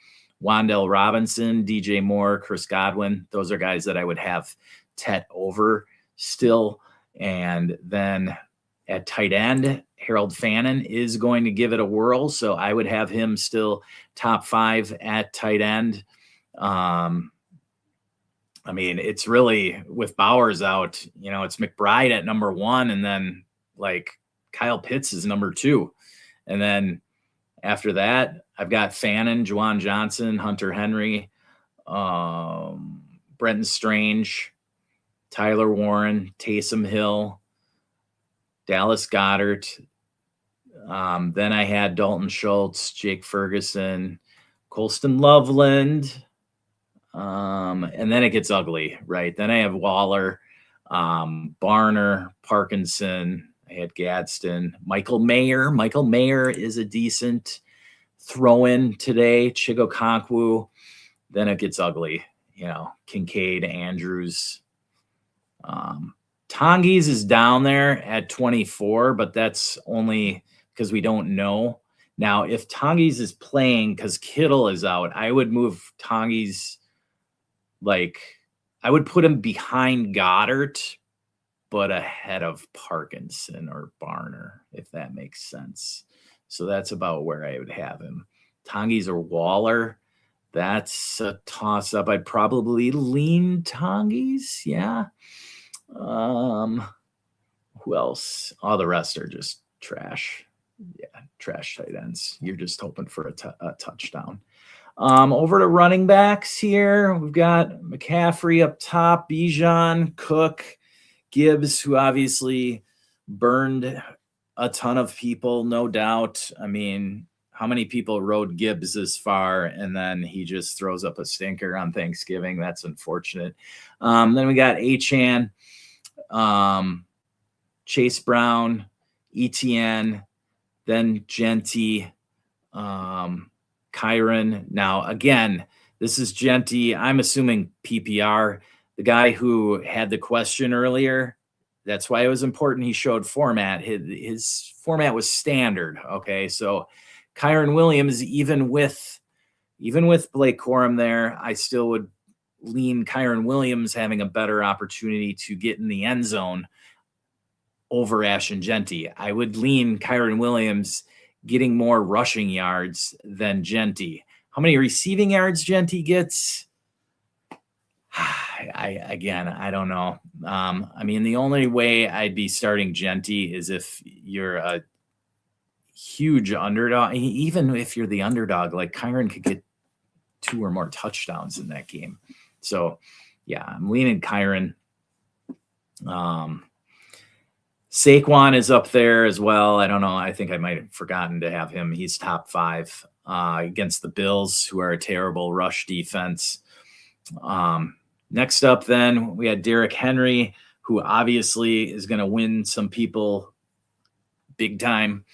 Wan'Dale Robinson, DJ Moore, Chris Godwin. Those are guys that I would have Ted over still. And then at tight end, Harold Fannin is going to give it a whirl. So I would have him still top 5 at tight end. It's really with Bowers out, it's McBride at number 1, and then like Kyle Pitts is number 2. And then after that, I've got Fannin, Juwan Johnson, Hunter Henry, Brenton Strange, Tyler Warren, Taysom Hill, Dallas Goedert. Then I had Dalton Schultz, Jake Ferguson, Colston Loveland. And then it gets ugly, right? Then I have Waller, Barner, Parkinson. I had Gadsden, Michael Mayer. Michael Mayer is a decent throw-in today. Chigokonkwo. Then it gets ugly. Kincaid, Andrews. Tongies is down there at 24, but that's only because we don't know. Now, if Tongies is playing because Kittle is out, I would move Tongies. I would put him behind Goddard, but ahead of Parkinson or Barner, if that makes sense. So that's about where I would have him. Tongies or Waller, that's a toss-up. I'd probably lean Tongies, yeah. Who else? All the rest are just trash. Yeah, trash tight ends. You're just hoping for a touchdown. Over to running backs here. We've got McCaffrey up top, Bijan, Cook, Gibbs, who obviously burned a ton of people, no doubt. I mean, how many people rode Gibbs this far and then he just throws up a stinker on Thanksgiving? That's unfortunate. Then we got Achane, Chase Brown, ETN, then Genty, Kyron. Now, again, this is Genty. I'm assuming PPR. The guy who had the question earlier, that's why it was important he showed format. His format was standard. Okay, so Kyren Williams, even with Blake Corum there, I still would lean Kyren Williams having a better opportunity to get in the end zone over Ashton Jeanty. I would lean Kyren Williams getting more rushing yards than Jeanty. How many receiving yards Jeanty gets? I don't know. I mean, the only way I'd be starting Jeanty is if you're a huge underdog. Even if you're the underdog, like Kyren could get 2 or more touchdowns in that game. So, yeah, I'm leaning Kyren. Saquon is up there as well. I don't know. I think I might have forgotten to have him. He's top 5 against the Bills, who are a terrible rush defense. Next up, then, we had Derrick Henry, who obviously is going to win some people big time.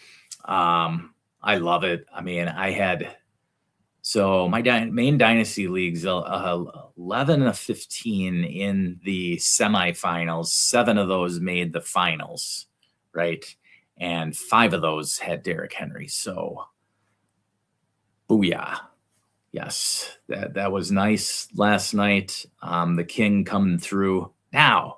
I love it. I mean, my main dynasty leagues, 11 of 15 in the semifinals. 7 of those made the finals, right? And 5 of those had Derrick Henry. So, booyah. Yes, that was nice last night. The King coming through. Now,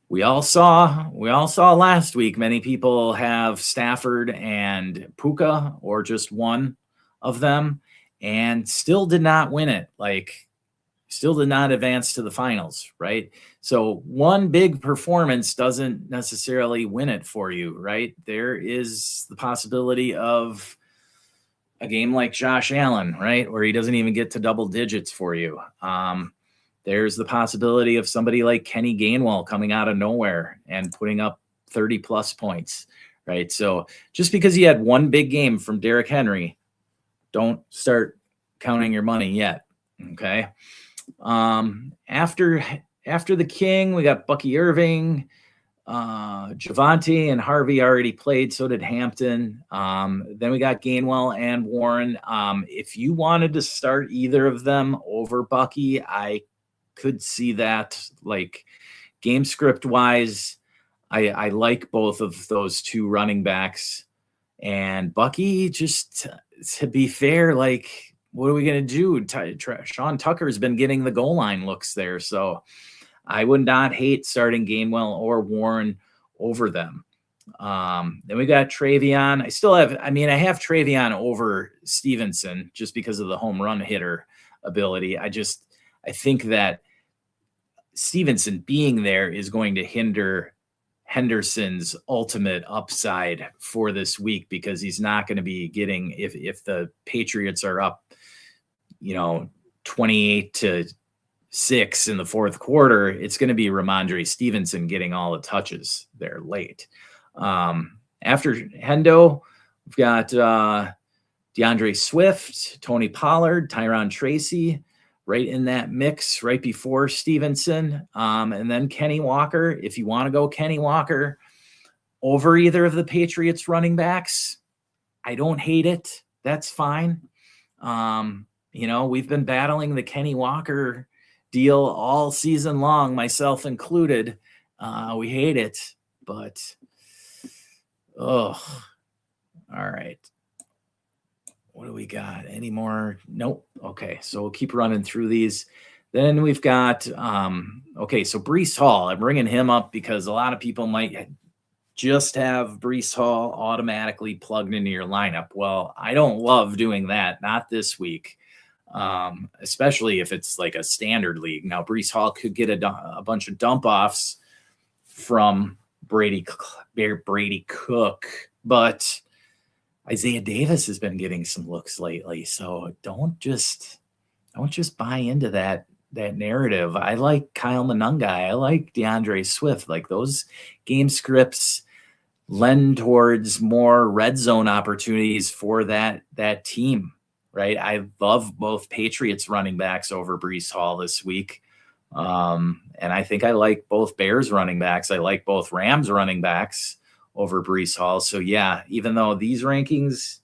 we all saw last week, many people have Stafford and Puka or just one of them and still did not win it. Like, still did not advance to the finals, right? So one big performance doesn't necessarily win it for you, right? There is the possibility of a game like Josh Allen, right, where he doesn't even get to double digits for you. There's the possibility of somebody like Kenny Gainwell coming out of nowhere and putting up 30-plus points, right? So just because you had one big game from Derrick Henry, don't start counting your money yet, okay? After the King, we got Bucky Irving, Javonte and Harvey already played. So did Hampton. Then we got Gainwell and Warren. If you wanted to start either of them over Bucky, I could see that. Like, game script wise, I like both of those 2 running backs. And Bucky, just to be fair, like, what are we going to do? Sean Tucker's been getting the goal line looks there. So I would not hate starting Gainwell or Warren over them. Then we got Travion. I have Travion over Stevenson just because of the home run hitter ability. I think that Stevenson being there is going to hinder Henderson's ultimate upside for this week, because he's not going to be getting, if the Patriots are up, 28-6 in the fourth quarter, it's going to be Ramondre Stevenson getting all the touches there late. After Hendo, we've got DeAndre Swift, Tony Pollard, Tyron Tracy, right in that mix right before Stevenson. And then Kenny Walker. If you want to go Kenny Walker over either of the Patriots running backs, I don't hate it. That's fine. We've been battling the Kenny Walker deal all season long, myself included. We hate it, but all right. What do we got? Any more? Nope. Okay, so we'll keep running through these. Then we've got so Breece Hall. I'm bringing him up because a lot of people might just have Breece Hall automatically plugged into your lineup. Well, I don't love doing that. Not this week. Especially if it's like a standard league. Now, Breece Hall could get a bunch of dump offs from Brady Cook, but Isaiah Davis has been getting some looks lately. So don't just buy into that narrative. I like Kyle Monunga. I like DeAndre Swift. Like, those game scripts lend towards more red zone opportunities for that team. Right. I love both Patriots running backs over Breece Hall this week. And I think I like both Bears running backs. I like both Rams running backs over Breece Hall. So yeah, even though these rankings,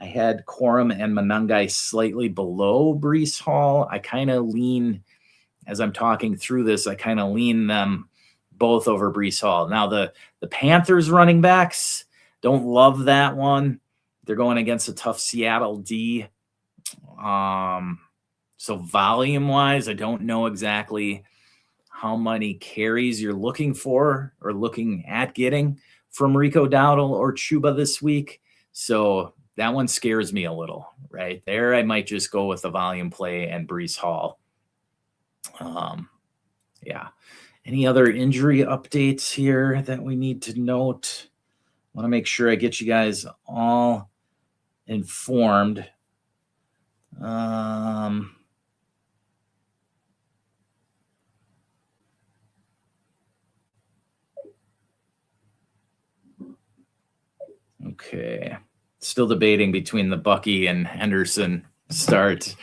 I had Corum and Monunga slightly below Breece Hall, I kind of lean, as I'm talking through this, I kind of lean them both over Breece Hall. Now the Panthers running backs, don't love that one. They're going against a tough Seattle D. So volume wise, I don't know exactly how many carries you're looking for or looking at getting from Rico Dowdle or Chuba this week. So that one scares me a little right there. I might just go with the volume play and Breece Hall. Yeah. Any other injury updates here that we need to note? I want to make sure I get you guys all informed. Okay. Still debating between the Bucky and Henderson start.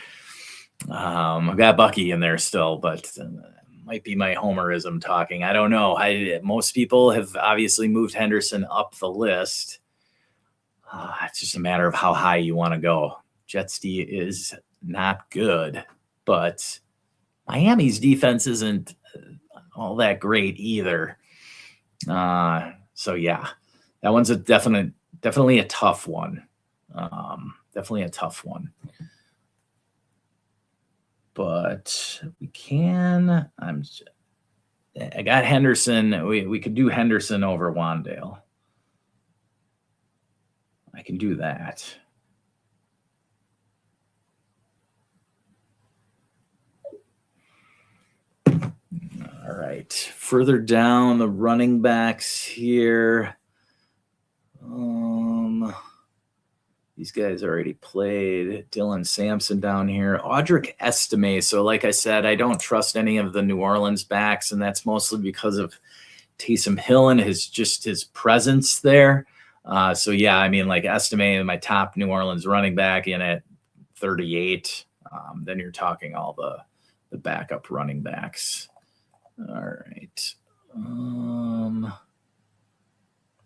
I've got Bucky in there still, but might be my homerism talking. I don't know. Most people have obviously moved Henderson up the list. It's just a matter of how high you want to go. Jets D is not good, but Miami's defense isn't all that great either. So yeah, that one's definitely a tough one. Definitely a tough one. But we can. I got Henderson. We could do Henderson over Wan'Dale. I can do that. All right. Further down the running backs here. These guys already played. Dylan Sampson down here. Audric Estime. So like I said, I don't trust any of the New Orleans backs, and that's mostly because of Taysom Hill and his presence there. So yeah, I mean, like Estime, my top New Orleans running back in at 38. Then you're talking all the backup running backs. All right.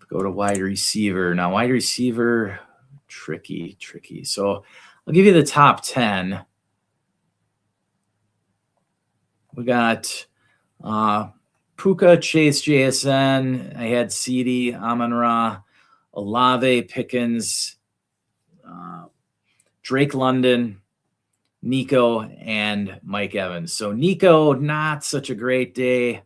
Go to wide receiver. Now, wide receiver, tricky. So I'll give you the top 10. We got Puka, Chase, JSN. I had CD, Amon-Ra, Olave, Pickens, Drake London, Nico, and Mike Evans. So Nico, not such a great day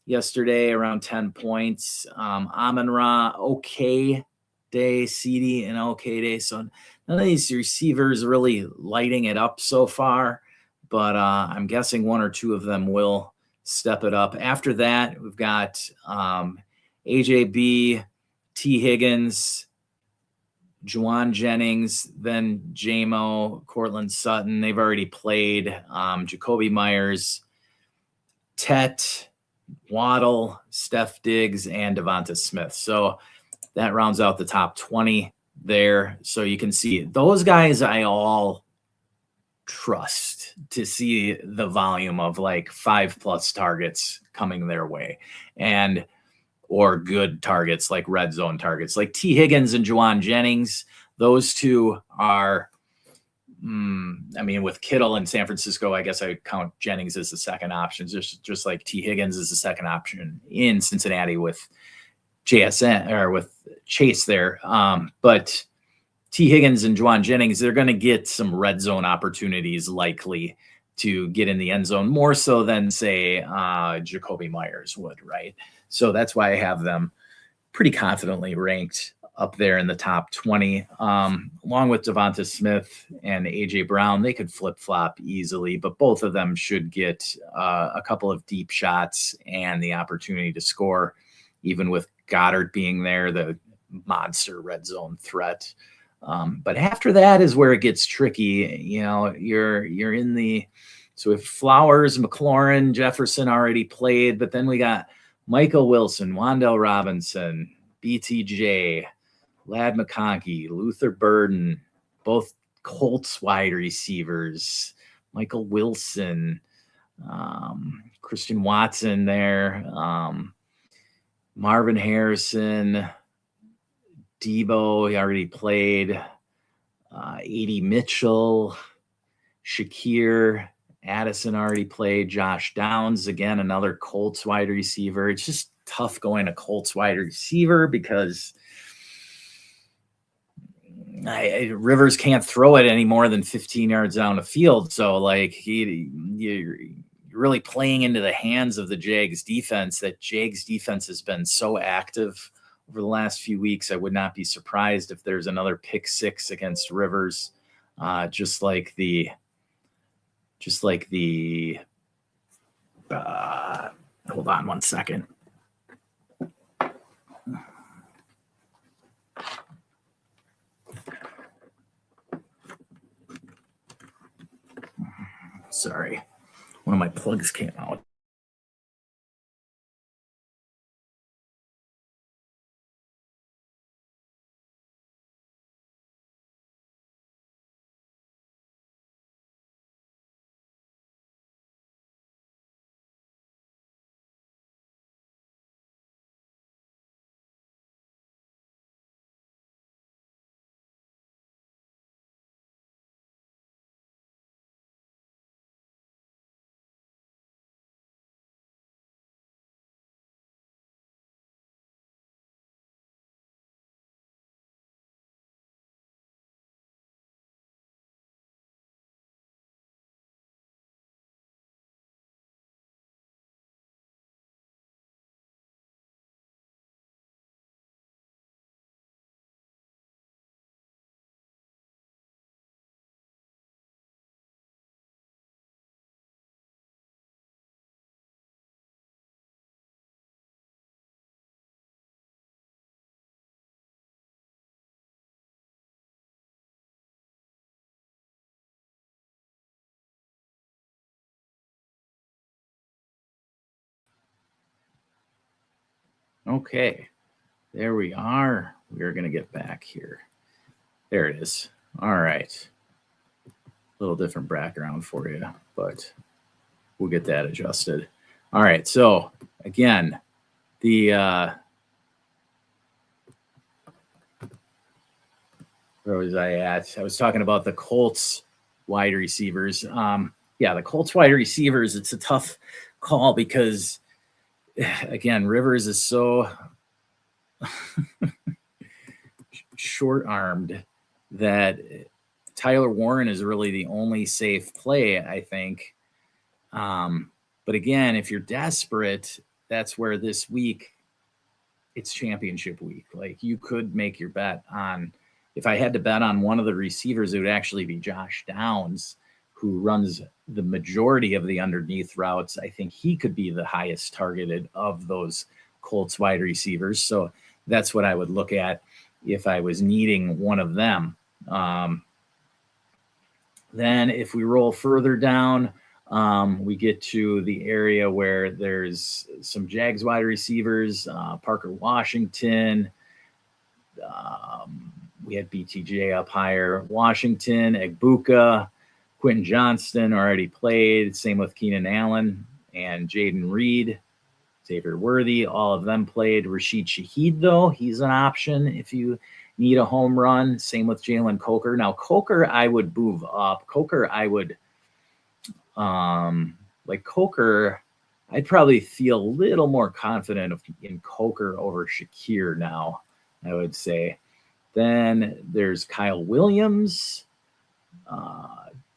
yesterday, around 10 points. Amon-Ra, okay day. CD, an okay day. So none of these receivers really lighting it up so far, but I'm guessing one or two of them will step it up. After that, we've got AJB, T. Higgins, Juwan Jennings, then JMO, Cortland Sutton. They've already played. Jacoby Myers, Tet, Waddle, Steph Diggs, and Devonta Smith. So that rounds out the top 20 there. So you can see those guys I all trust to see the volume of like 5+ targets coming their way, or good targets like red zone targets like T. Higgins and Juwan Jennings. Those two are, I mean, with Kittle in San Francisco, I guess I would count Jennings as the second option, just like T. Higgins is the second option in Cincinnati with JSN or with Chase there. But T. Higgins and Juwan Jennings, they're going to get some red zone opportunities likely to get in the end zone more so than say Jacoby Myers would, right? So that's why I have them pretty confidently ranked up there in the top 20, along with Devonta Smith and AJ Brown. They could flip-flop easily, but both of them should get a couple of deep shots and the opportunity to score, even with Goddard being there, the monster red zone threat. But after that is where it gets tricky. You know, you're in the, so if Flowers, McLaurin, Jefferson already played, but then we got Michael Wilson, Wan'Dale Robinson, BTJ, Ladd McConkey, Luther Burden, both Colts wide receivers, Michael Wilson, Christian Watson there, Marvin Harrison, Debo, he already played, A.D. Mitchell, Shakir, Addison already played. Josh Downs, again, another Colts wide receiver. It's just tough going to Colts wide receiver because Rivers can't throw it any more than 15 yards down the field. So, like, you're really playing into the hands of the Jags defense. That Jags defense has been so active over the last few weeks. I would not be surprised if there's another pick six against Rivers, just like the hold on one second. Sorry, one of my plugs came out. Okay, there we are. We're going to get back here. There it is. All right. A little different background for you, but we'll get that adjusted. All right. So, again, where was I at? I was talking about the Colts wide receivers. The Colts wide receivers, it's a tough call because, again, Rivers is so short-armed that Tyler Warren is really the only safe play, I think. But again, if you're desperate, that's where this week it's championship week. Like, you could make your bet on, if I had to bet on one of the receivers, it would actually be Josh Downs, who runs the majority of the underneath routes. I think he could be the highest targeted of those Colts wide receivers. So that's what I would look at if I was needing one of them. Then if we roll further down, we get to the area where there's some Jags wide receivers, Parker Washington. We had BTJ up higher. Washington, Egbuka, Quentin Johnston already played. Same with Keenan Allen and Jaden Reed, Xavier Worthy. All of them played. Rashid Shaheed, though, he's an option if you need a home run. Same with Jalen Coker. Now, Coker, I would move up. Coker, I would Coker, I'd probably feel a little more confident in Coker over Shakir now, I would say. Then there's Kyle Williams,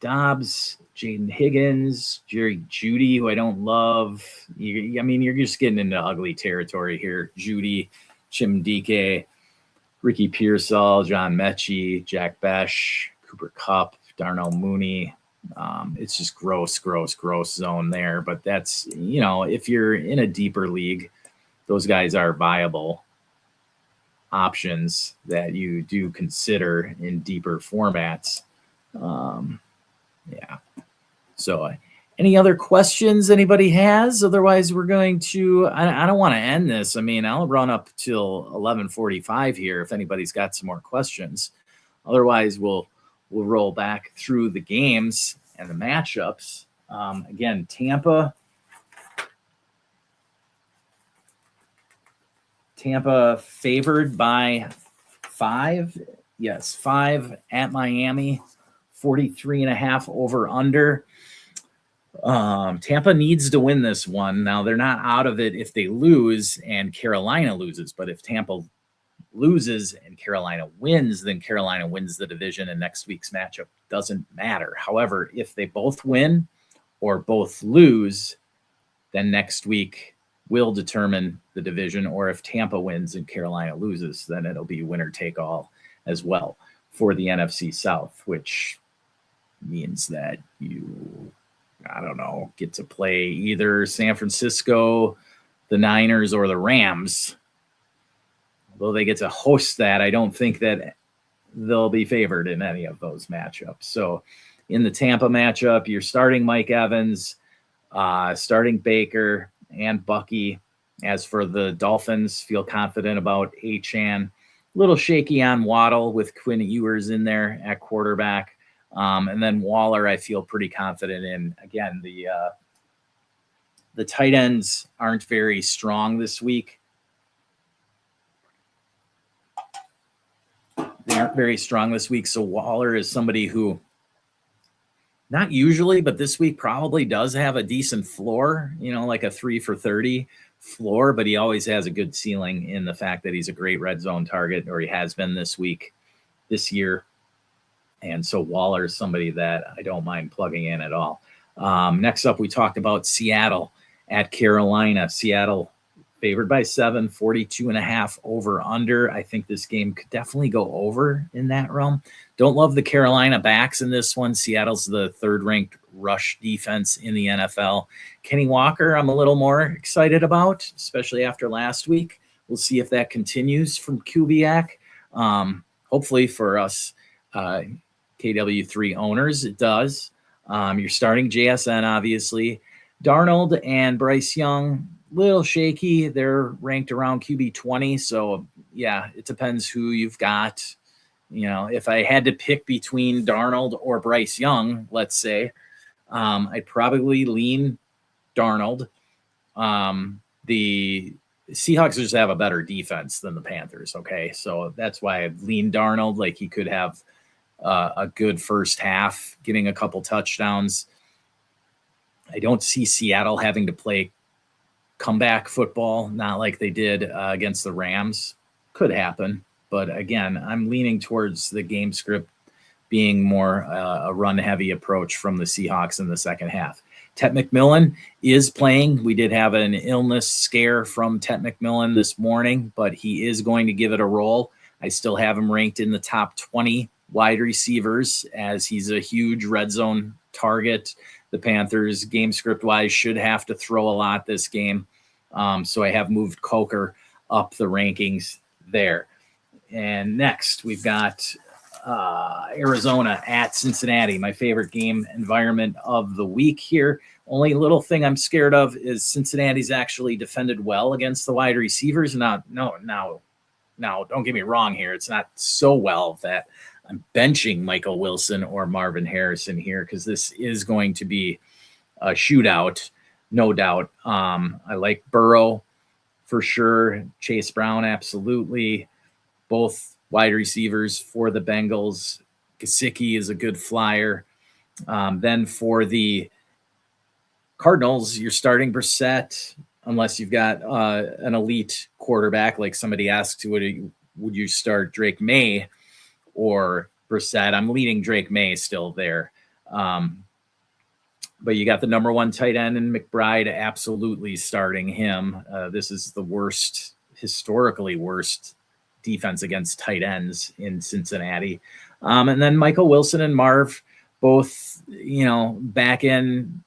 Dobbs, Jaden Higgins, Jerry Jeudy, who I don't love. You're just getting into ugly territory here. Jeudy, Chimdike, Ricky Pearsall, John Mechie, Jack Besh, Cooper Kupp, Darnell Mooney. It's just gross zone there. But that's, if you're in a deeper league, those guys are viable options that you do consider in deeper formats. So any other questions anybody has? Otherwise, we're going to, I don't want to end this. I'll run up till 11:45 here if anybody's got some more questions. Otherwise, we'll roll back through the games and the matchups. Again, Tampa favored by 5. Yes, 5 at Miami, 43.5 over under. Tampa needs to win this one. Now, they're not out of it if they lose and Carolina loses, but if Tampa loses and Carolina wins, then Carolina wins the division and next week's matchup doesn't matter. However, if they both win or both lose, then next week will determine the division, or if Tampa wins and Carolina loses, then it'll be winner take all as well for the NFC South, which means that you, I don't know, get to play either San Francisco, the Niners, or the Rams. Although they get to host that, I don't think that they'll be favored in any of those matchups. So in the Tampa matchup, you're starting Mike Evans, starting Baker and Bucky. As for the Dolphins, feel confident about Achane. A little shaky on Waddle with Quinn Ewers in there at quarterback. And then Waller, I feel pretty confident in. Again, the tight ends aren't very strong this week. They aren't very strong this week. So Waller is somebody who, not usually, but this week probably does have a decent floor, like a 3 for 30 floor, but he always has a good ceiling in the fact that he's a great red zone target, or he has been this year. And so Waller is somebody that I don't mind plugging in at all. Next up, we talked about Seattle at Carolina. Seattle favored by 7, 42.5 over under. I think this game could definitely go over in that realm. Don't love the Carolina backs in this one. Seattle's the third-ranked rush defense in the NFL. Kenny Walker, I'm a little more excited about, especially after last week. We'll see if that continues from Kubiak. Hopefully for us KW3 owners, it does. You're starting JSN, obviously. Darnold and Bryce Young, little shaky. They're ranked around QB 20. So, yeah, it depends who you've got. If I had to pick between Darnold or Bryce Young, let's say, I'd probably lean Darnold. The Seahawks just have a better defense than the Panthers, okay? So that's why I'd lean Darnold. Like, he could have a good first half, getting a couple touchdowns. I don't see Seattle having to play comeback football, not like they did against the Rams. Could happen. But again, I'm leaning towards the game script being more a run-heavy approach from the Seahawks in the second half. Tet McMillan is playing. We did have an illness scare from Tet McMillan this morning, but he is going to give it a roll. I still have him ranked in the top 20 wide receivers as he's a huge red zone target. The Panthers, game script-wise, should have to throw a lot this game. So I have moved Coker up the rankings there. And next, we've got Arizona at Cincinnati, my favorite game environment of the week here. Only little thing I'm scared of is Cincinnati's actually defended well against the wide receivers. Now, don't get me wrong here. It's not so well that I'm benching Michael Wilson or Marvin Harrison here, because this is going to be a shootout, no doubt. I like Burrow for sure. Chase Brown, absolutely. Both wide receivers for the Bengals. Gesicki is a good flyer. Then for the Cardinals, you're starting Brissett, unless you've got an elite quarterback. Like somebody asked, would you start Drake May or Brissett? I'm leading Drake May still there. But you got the number one tight end in McBride, absolutely starting him. This is the historically worst defense against tight ends in Cincinnati. And then Michael Wilson and Marv, both, back end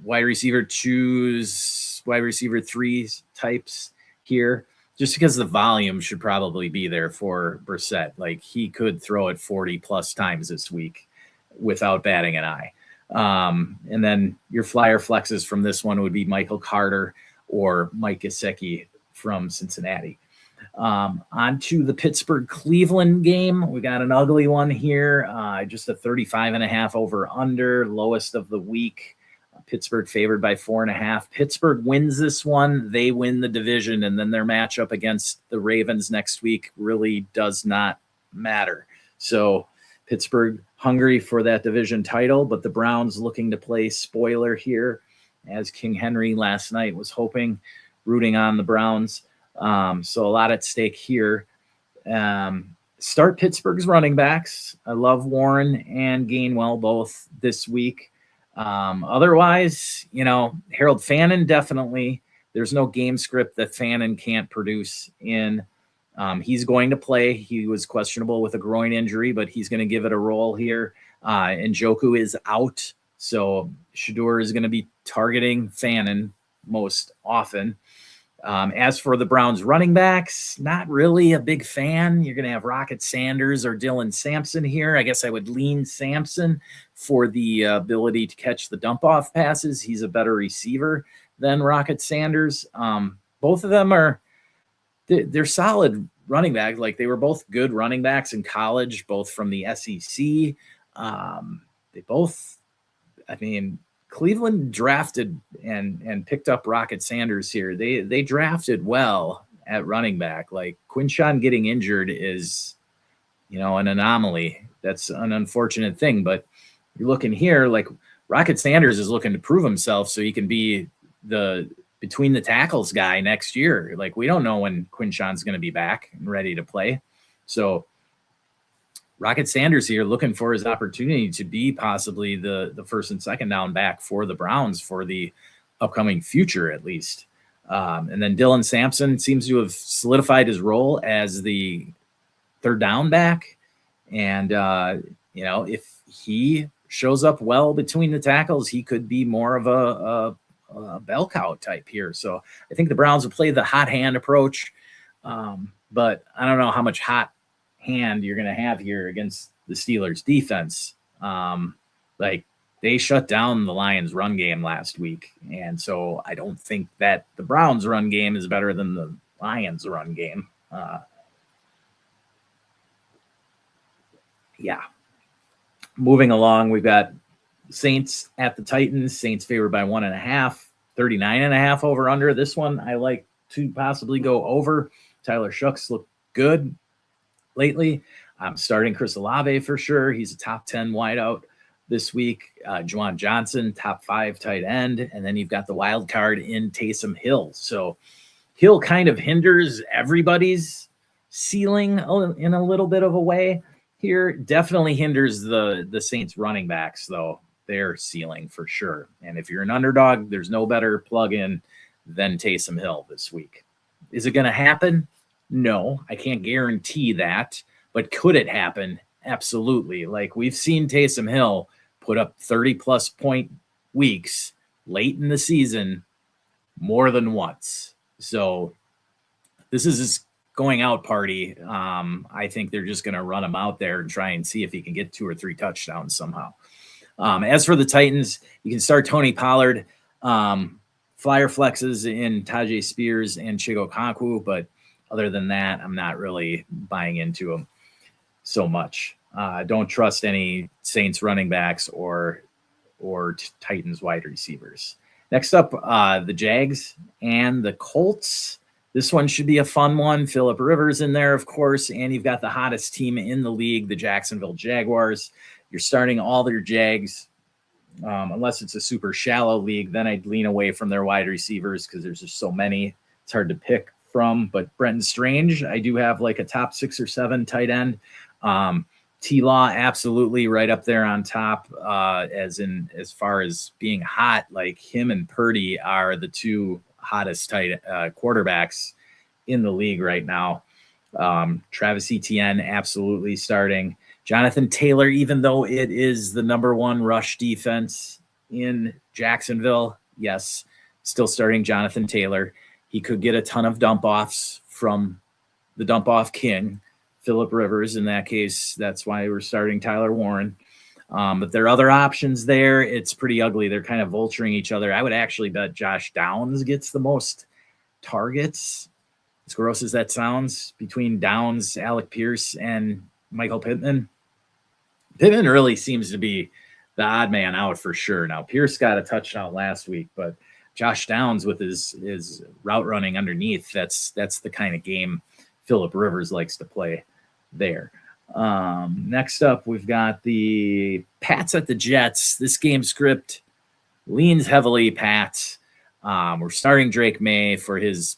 wide receiver 2s, wide receiver 3s types here, just because the volume should probably be there for Brissett. Like, he could throw it 40 plus times this week without batting an eye. And then your flyer flexes from this one would be Michael Carter or Mike Gesicki from Cincinnati. On to the Pittsburgh-Cleveland game. We got an ugly one here. Just a 35.5 over under, lowest of the week. Pittsburgh favored by 4.5. Pittsburgh wins this one. They win the division, and then their matchup against the Ravens next week really does not matter. So Pittsburgh hungry for that division title, but the Browns looking to play spoiler here, as King Henry last night was hoping, rooting on the Browns. So a lot at stake here. Start Pittsburgh's running backs. I love Warren and Gainwell both this week. Otherwise, Harold Fannin, definitely. There's no game script that Fannin can't produce in. He's going to play. He was questionable with a groin injury, but he's going to give it a roll here. And Njoku is out. So Shedeur is going to be targeting Fannin most often. As for the Browns running backs, not really a big fan. You're going to have Rocket Sanders or Dylan Sampson here. I guess I would lean Sampson for the ability to catch the dump-off passes. He's a better receiver than Rocket Sanders. Both of them they're solid running backs. Like, they were both good running backs in college, both from the SEC. Cleveland drafted and picked up Rocket Sanders here. They drafted well at running back. Like, Quinshawn getting injured is, an anomaly. That's an unfortunate thing. But you're looking here, like, Rocket Sanders is looking to prove himself so he can be the between the tackles guy next year. Like, we don't know when Quinshawn's going to be back and ready to play. So Rocket Sanders here looking for his opportunity to be possibly the first and second down back for the Browns for the upcoming future, at least. And then Dylan Sampson seems to have solidified his role as the third down back. And, if he shows up well between the tackles, he could be more of a bell cow type here. So I think the Browns will play the hot hand approach. But I don't know how much hot hand you're going to have here against the Steelers defense. They shut down the Lions run game last week. And so I don't think that the Browns run game is better than the Lions run game. Moving along, we've got Saints at the Titans. Saints favored by 1.5, 39.5 over under. This one I like to possibly go over. Tyler Shucks looked good lately. I'm starting Chris Olave for sure. He's a top 10 wideout this week. Juwan Johnson, top 5 tight end. And then you've got the wild card in Taysom Hill. So Hill kind of hinders everybody's ceiling in a little bit of a way here. Definitely hinders the Saints running backs, though, their ceiling for sure. And if you're an underdog, there's no better plug-in than Taysom Hill this week. Is it going to happen? No, I can't guarantee that. But could it happen? Absolutely. Like, we've seen Taysom Hill put up 30-plus point weeks late in the season more than once. So this is his going out party. I think they're just going to run him out there and try and see if he can get 2 or 3 touchdowns somehow. As for the Titans, you can start Tony Pollard. Flyer flexes in Tajay Spears and Chigo Okonkwo, but other than that, I'm not really buying into him so much. Don't trust any Saints running backs or Titans wide receivers. Next up, the Jags and the Colts. This one should be a fun one. Phillip Rivers in there, of course, and you've got the hottest team in the league, the Jacksonville Jaguars. You're starting all their Jags, unless it's a super shallow league. Then I'd lean away from their wide receivers because there's just so many. It's hard to pick from. But Brenton Strange, I do have like a top 6 or 7 tight end. T-Law, absolutely right up there on top, as far as being hot. Like, him and Purdy are the 2 hottest tight quarterbacks in the league right now. Travis Etienne, absolutely starting. Jonathan Taylor, even though it is the number 1 rush defense in Jacksonville, yes, still starting Jonathan Taylor. He could get a ton of dump-offs from the dump-off king, Phillip Rivers. In that case, that's why we're starting Tyler Warren. But there are other options there. It's pretty ugly. They're kind of vulturing each other. I would actually bet Josh Downs gets the most targets, as gross as that sounds, between Downs, Alec Pierce, and Michael Pittman. Pittman really seems to be the odd man out for sure. Now, Pierce got a touchdown last week, but Josh Downs with his route running underneath, that's the kind of game Phillip Rivers likes to play there. Next up, we've got the Pats at the Jets. This game script leans heavily Pats. We're starting Drake May for his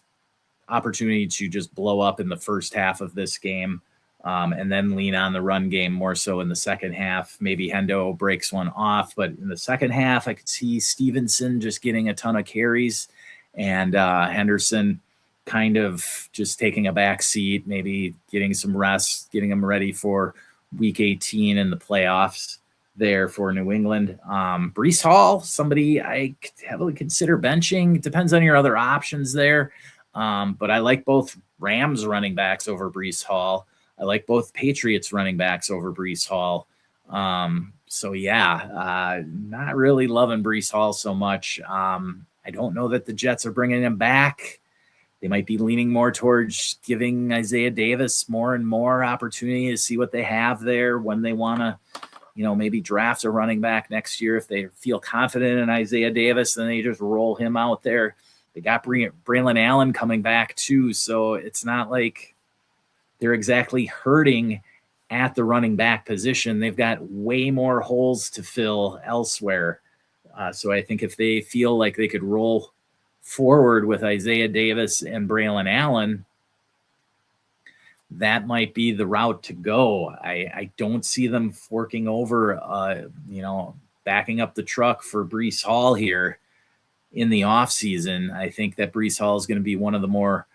opportunity to just blow up in the first half of this game, and then lean on the run game more so in the second half. Maybe Hendo breaks one off, but in the second half, I could see Stevenson just getting a ton of carries and Henderson kind of just taking a back seat, maybe getting some rest, getting them ready for week 18 in the playoffs there for New England. Breece Hall, somebody I could heavily consider benching. It depends on your other options there. But I like both Rams running backs over Breece Hall. I like both Patriots running backs over Breece Hall. So yeah, not really loving Breece Hall so much. I don't know that the Jets are bringing him back. They might be leaning more towards giving Isaiah Davis more and more opportunity to see what they have there when they want to, maybe draft a running back next year. If they feel confident in Isaiah Davis, then they just roll him out there. They got Braylon Allen coming back too, so it's not like they're exactly hurting at the running back position. They've got way more holes to fill elsewhere. So I think if they feel like they could roll forward with Isaiah Davis and Braylon Allen, that might be the route to go. I don't see them forking over, backing up the truck for Breece Hall here in the offseason. I think that Breece Hall is going to be one of the more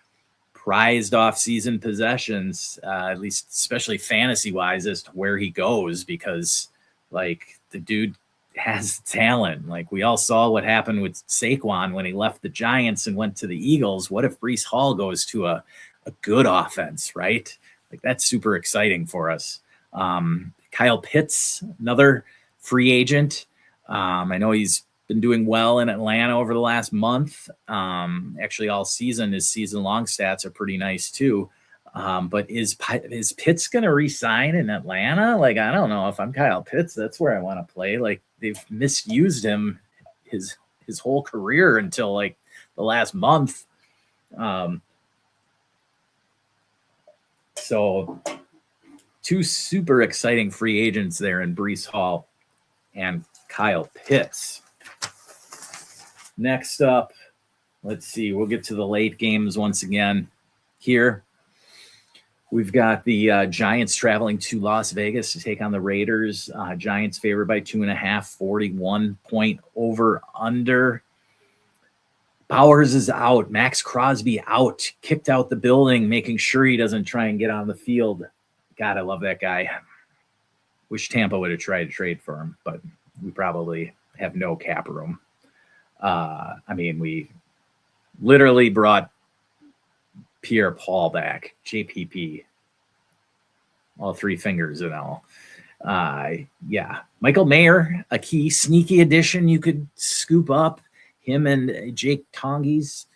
prized offseason possessions, at least especially fantasy-wise, as to where he goes, because, the dude has talent. We all saw what happened with Saquon when he left the Giants and went to the Eagles. What if Breece Hall goes to a good offense, right? That's super exciting for us. Kyle Pitts, another free agent. I know he's been doing well in Atlanta over the last month. Actually, all season, his season-long stats are pretty nice too. But is Pitts going to re-sign in Atlanta? I don't know. If I'm Kyle Pitts, that's where I want to play. They've misused him his whole career until the last month. So two super exciting free agents there in Breece Hall and Kyle Pitts. Next up, let's see. We'll get to the late games once again here. We've got the Giants traveling to Las Vegas to take on the Raiders. Giants favored by 2.5, 41 point over under. Bowers is out. Max Crosby out, kicked out the building, making sure he doesn't try and get on the field. God, I love that guy. Wish Tampa would have tried to trade for him, but we probably have no cap room. We literally brought Pierre-Paul back, JPP, all three fingers and all. Michael Mayer, a key sneaky addition you could scoop up. Him and Jake Tonges,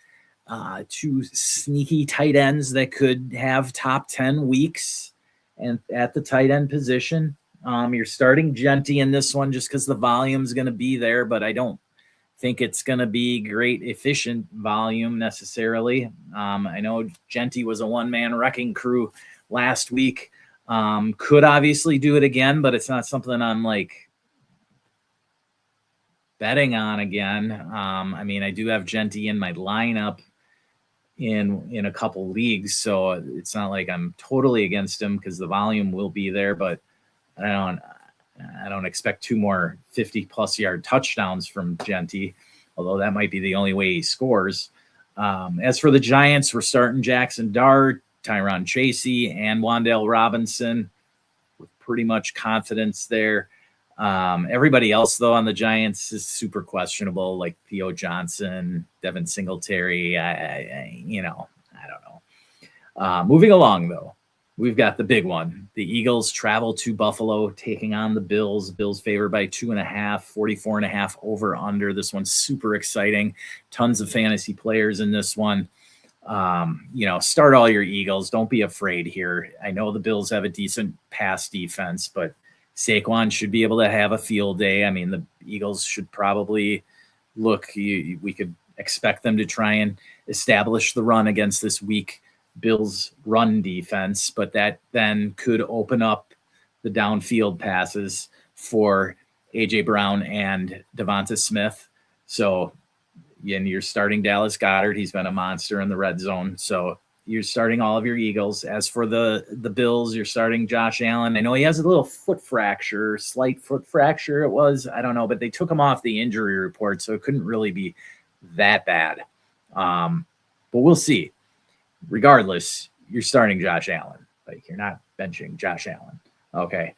two sneaky tight ends that could have top 10 weeks and at the tight end position. You're starting Genty in this one just because the volume is going to be there, but I don't think it's going to be great efficient volume necessarily. I know Genty was a one-man wrecking crew last week. Could obviously do it again, but it's not something I'm betting on again. I do have Genty in my lineup in a couple leagues, so it's not like I'm totally against him because the volume will be there, but I don't expect two more 50-plus yard touchdowns from Genty, although that might be the only way he scores. As for the Giants, we're starting Jackson Dart, Tyron Chasey, and Wan'Dale Robinson with pretty much confidence there. Everybody else, though, on the Giants is super questionable, like Theo Johnson, Devin Singletary. I don't know. Moving along, though, we've got the big one. The Eagles travel to Buffalo, taking on the Bills. Bills favored by 2.5, 44.5 over under. This one's super exciting. Tons of fantasy players in this one. Start all your Eagles. Don't be afraid here. I know the Bills have a decent pass defense, but Saquon should be able to have a field day. The Eagles should probably we could expect them to try and establish the run against this weak Bills run defense, but that then could open up the downfield passes for AJ Brown and Devonta Smith. So, and you're starting Dallas Goedert. He's been a monster in the red zone. So you're starting all of your Eagles. As for the Bills, you're starting Josh Allen. I know he has a little slight foot fracture. It was, I don't know, but they took him off the injury report, so it couldn't really be that bad. But we'll see. Regardless, you're starting Josh Allen. Like, you're not benching Josh Allen. Okay.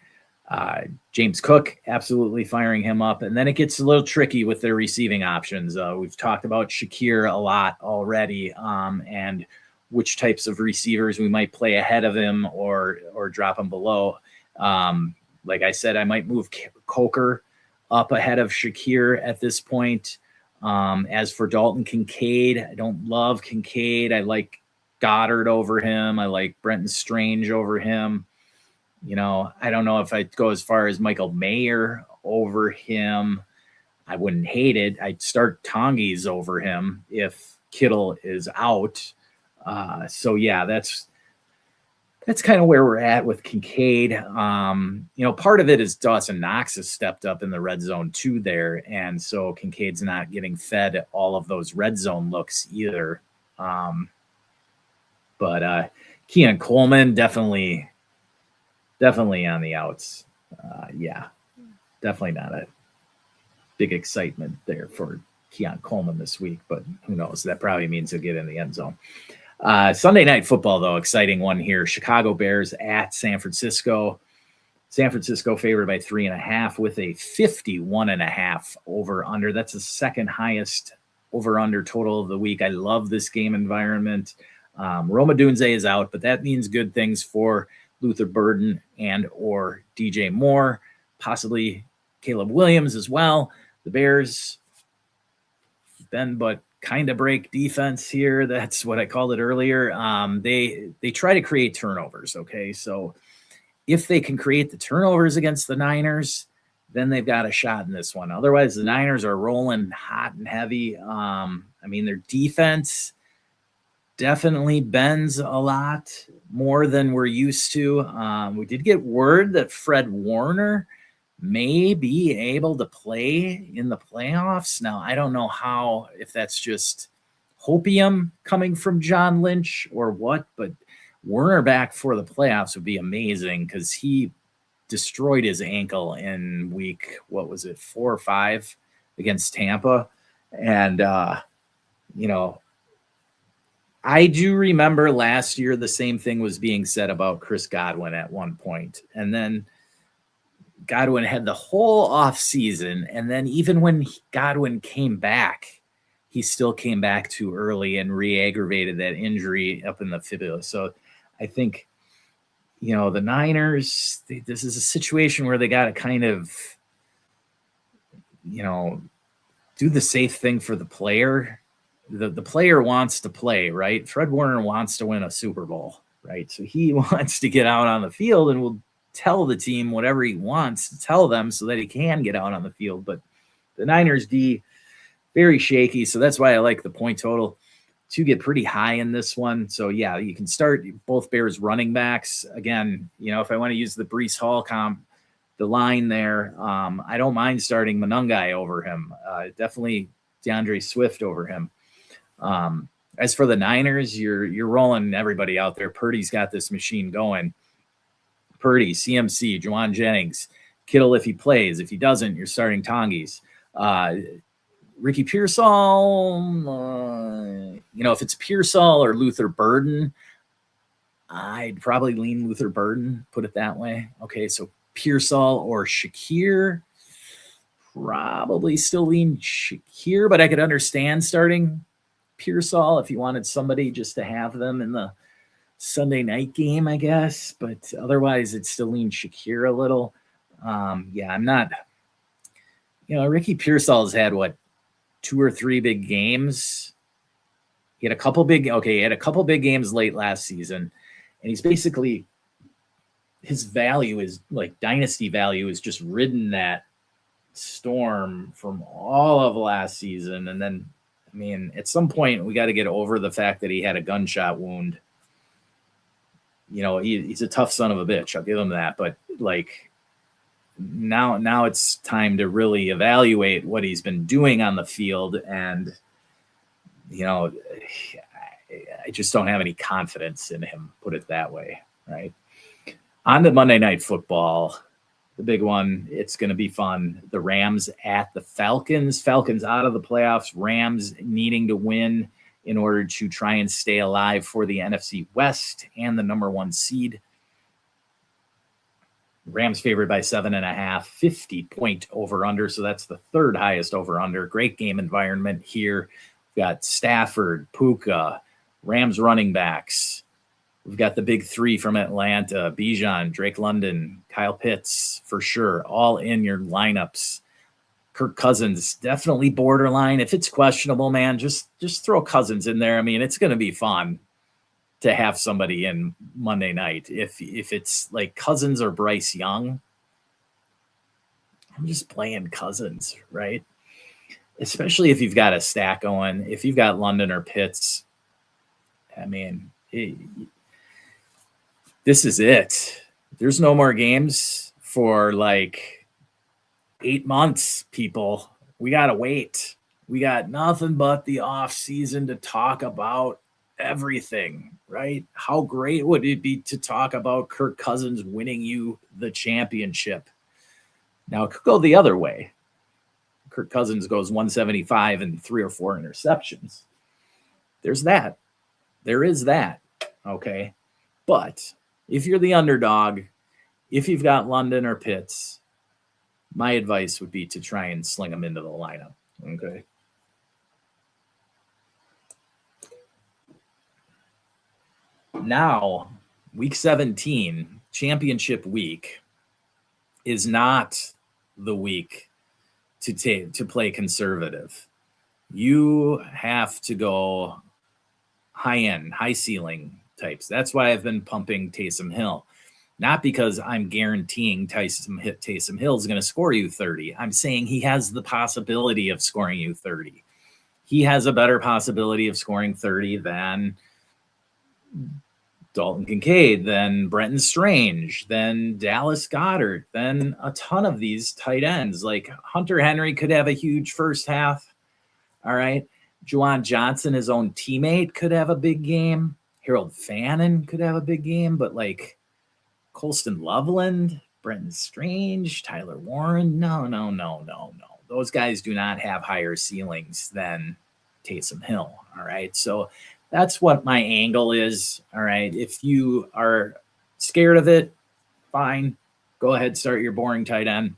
James Cook, absolutely firing him up. And then it gets a little tricky with their receiving options. We've talked about Shakir a lot already, and which types of receivers we might play ahead of him or drop him below. Like I said, I might move Coker up ahead of Shakir at this point. As for Dalton Kincaid, I don't love Kincaid. I like Goddard over him. I like Brenton Strange over him. You know, I don't know if I'd go as far as Michael Mayer over him. I wouldn't hate it. I'd start Tongies over him if Kittle is out. So yeah, that's kind of where we're at with Kincaid. You know, part of it is Dawson Knox has stepped up in the red zone too there. And so Kincaid's not getting fed all of those red zone looks either. But Keon Coleman, definitely on the outs. Yeah, definitely not a big excitement there for Keon Coleman this week, but who knows? That probably means he'll get in the end zone. Sunday Night Football, though, exciting one here. Chicago Bears at San Francisco. San Francisco favored by 3.5 with a 51.5 over under. That's the second highest over under total of the week. I love this game environment. Rome Odunze is out, but that means good things for Luther Burden and or DJ Moore, possibly Caleb Williams as well. The Bears bend but kind of break defense here. That's what I called it earlier. They try to create turnovers. Okay, so if they can create the turnovers against the Niners, then they've got a shot in this one. Otherwise, the Niners are rolling hot and heavy. I mean, their defense definitely bends a lot more than we're used to. We did get word that Fred Warner may be able to play in the playoffs. Now, I don't know if that's just hopium coming from John Lynch or what, but Warner back for the playoffs would be amazing because he destroyed his ankle in week, 4 or 5 against Tampa. And, you know, I do remember last year the same thing was being said about Chris Godwin at one point. And then Godwin had the whole off season. And then even when Godwin came back, he still came back too early and re-aggravated that injury up in the fibula. So I think, you know, the Niners, this is a situation where they got to kind of, you know, do the safe thing for the player. The player wants to play, right? Fred Warner wants to win a Super Bowl, right? So he wants to get out on the field and will tell the team whatever he wants to tell them so that he can get out on the field. But the Niners D, very shaky. So that's why I like the point total to get pretty high in this one. So yeah, you can start both Bears running backs. Again, you know, if I want to use the Breece Hall comp, the line there, I don't mind starting Monangai over him. Definitely DeAndre Swift over him. As for the Niners, you're rolling everybody out there. Purdy's got this machine going. Purdy, CMC, Juwan Jennings, Kittle if he plays. If he doesn't, you're starting Tongies. Ricky Pearsall, you know, if it's Pearsall or Luther Burden, I'd probably lean Luther Burden, put it that way. Okay, so Pearsall or Shakir, probably still lean Shakir, but I could understand starting Pearsall if you wanted somebody just to have them in the Sunday night game, I guess. But otherwise, it's still lean Shakir a little. Yeah, I'm not, you know, Ricky Pearsall has had 2 or 3 big games. He had a couple big games late last season, and he's basically, his value is like dynasty value is just ridden that storm from all of last season. And then, I mean, at some point we got to get over the fact that he had a gunshot wound he's a tough son of a bitch. I'll give him that. But like now it's time to really evaluate what he's been doing on the field. And, I just don't have any confidence in him, put it that way. Right. On to Monday Night Football. The big one, it's going to be fun. The Rams at the Falcons. Falcons out of the playoffs. Rams needing to win in order to try and stay alive for the NFC West and the number 1 seed. Rams favored by 7.5, 50-point over-under. So that's the 3rd highest over-under. Great game environment here. We've got Stafford, Puka, Rams running backs. We've got the big 3 from Atlanta, Bijan, Drake London, Kyle Pitts, for sure, all in your lineups. Kirk Cousins, definitely borderline. If it's questionable, man, just throw Cousins in there. I mean, it's going to be fun to have somebody in Monday night. If it's like Cousins or Bryce Young, I'm just playing Cousins, right? Especially if you've got a stack going. If you've got London or Pitts, I mean, this is it. There's no more games for like 8 months, people. We got to wait. We got nothing but the off season to talk about everything, right? How great would it be to talk about Kirk Cousins winning you the championship? Now, it could go the other way. Kirk Cousins goes 175 and 3 or 4 interceptions. There's that. There is that. Okay. But if you're the underdog, if you've got London or Pitts, my advice would be to try and sling them into the lineup. Okay. Now, week 17, championship week, is not the week to play conservative. You have to go high end, high ceiling types. That's why I've been pumping Taysom Hill. Not because I'm guaranteeing Taysom Hill is going to score you 30. I'm saying he has the possibility of scoring you 30. He has a better possibility of scoring 30 than Dalton Kincaid, than Brenton Strange, than Dallas Goedert, than a ton of these tight ends. Like Hunter Henry could have a huge first half. All right. Juwan Johnson, his own teammate, could have a big game. Harold Fannin could have a big game, but like Colston Loveland, Brenton Strange, Tyler Warren, no. Those guys do not have higher ceilings than Taysom Hill. All right. So that's what my angle is. All right. If you are scared of it, fine. Go ahead, start your boring tight end.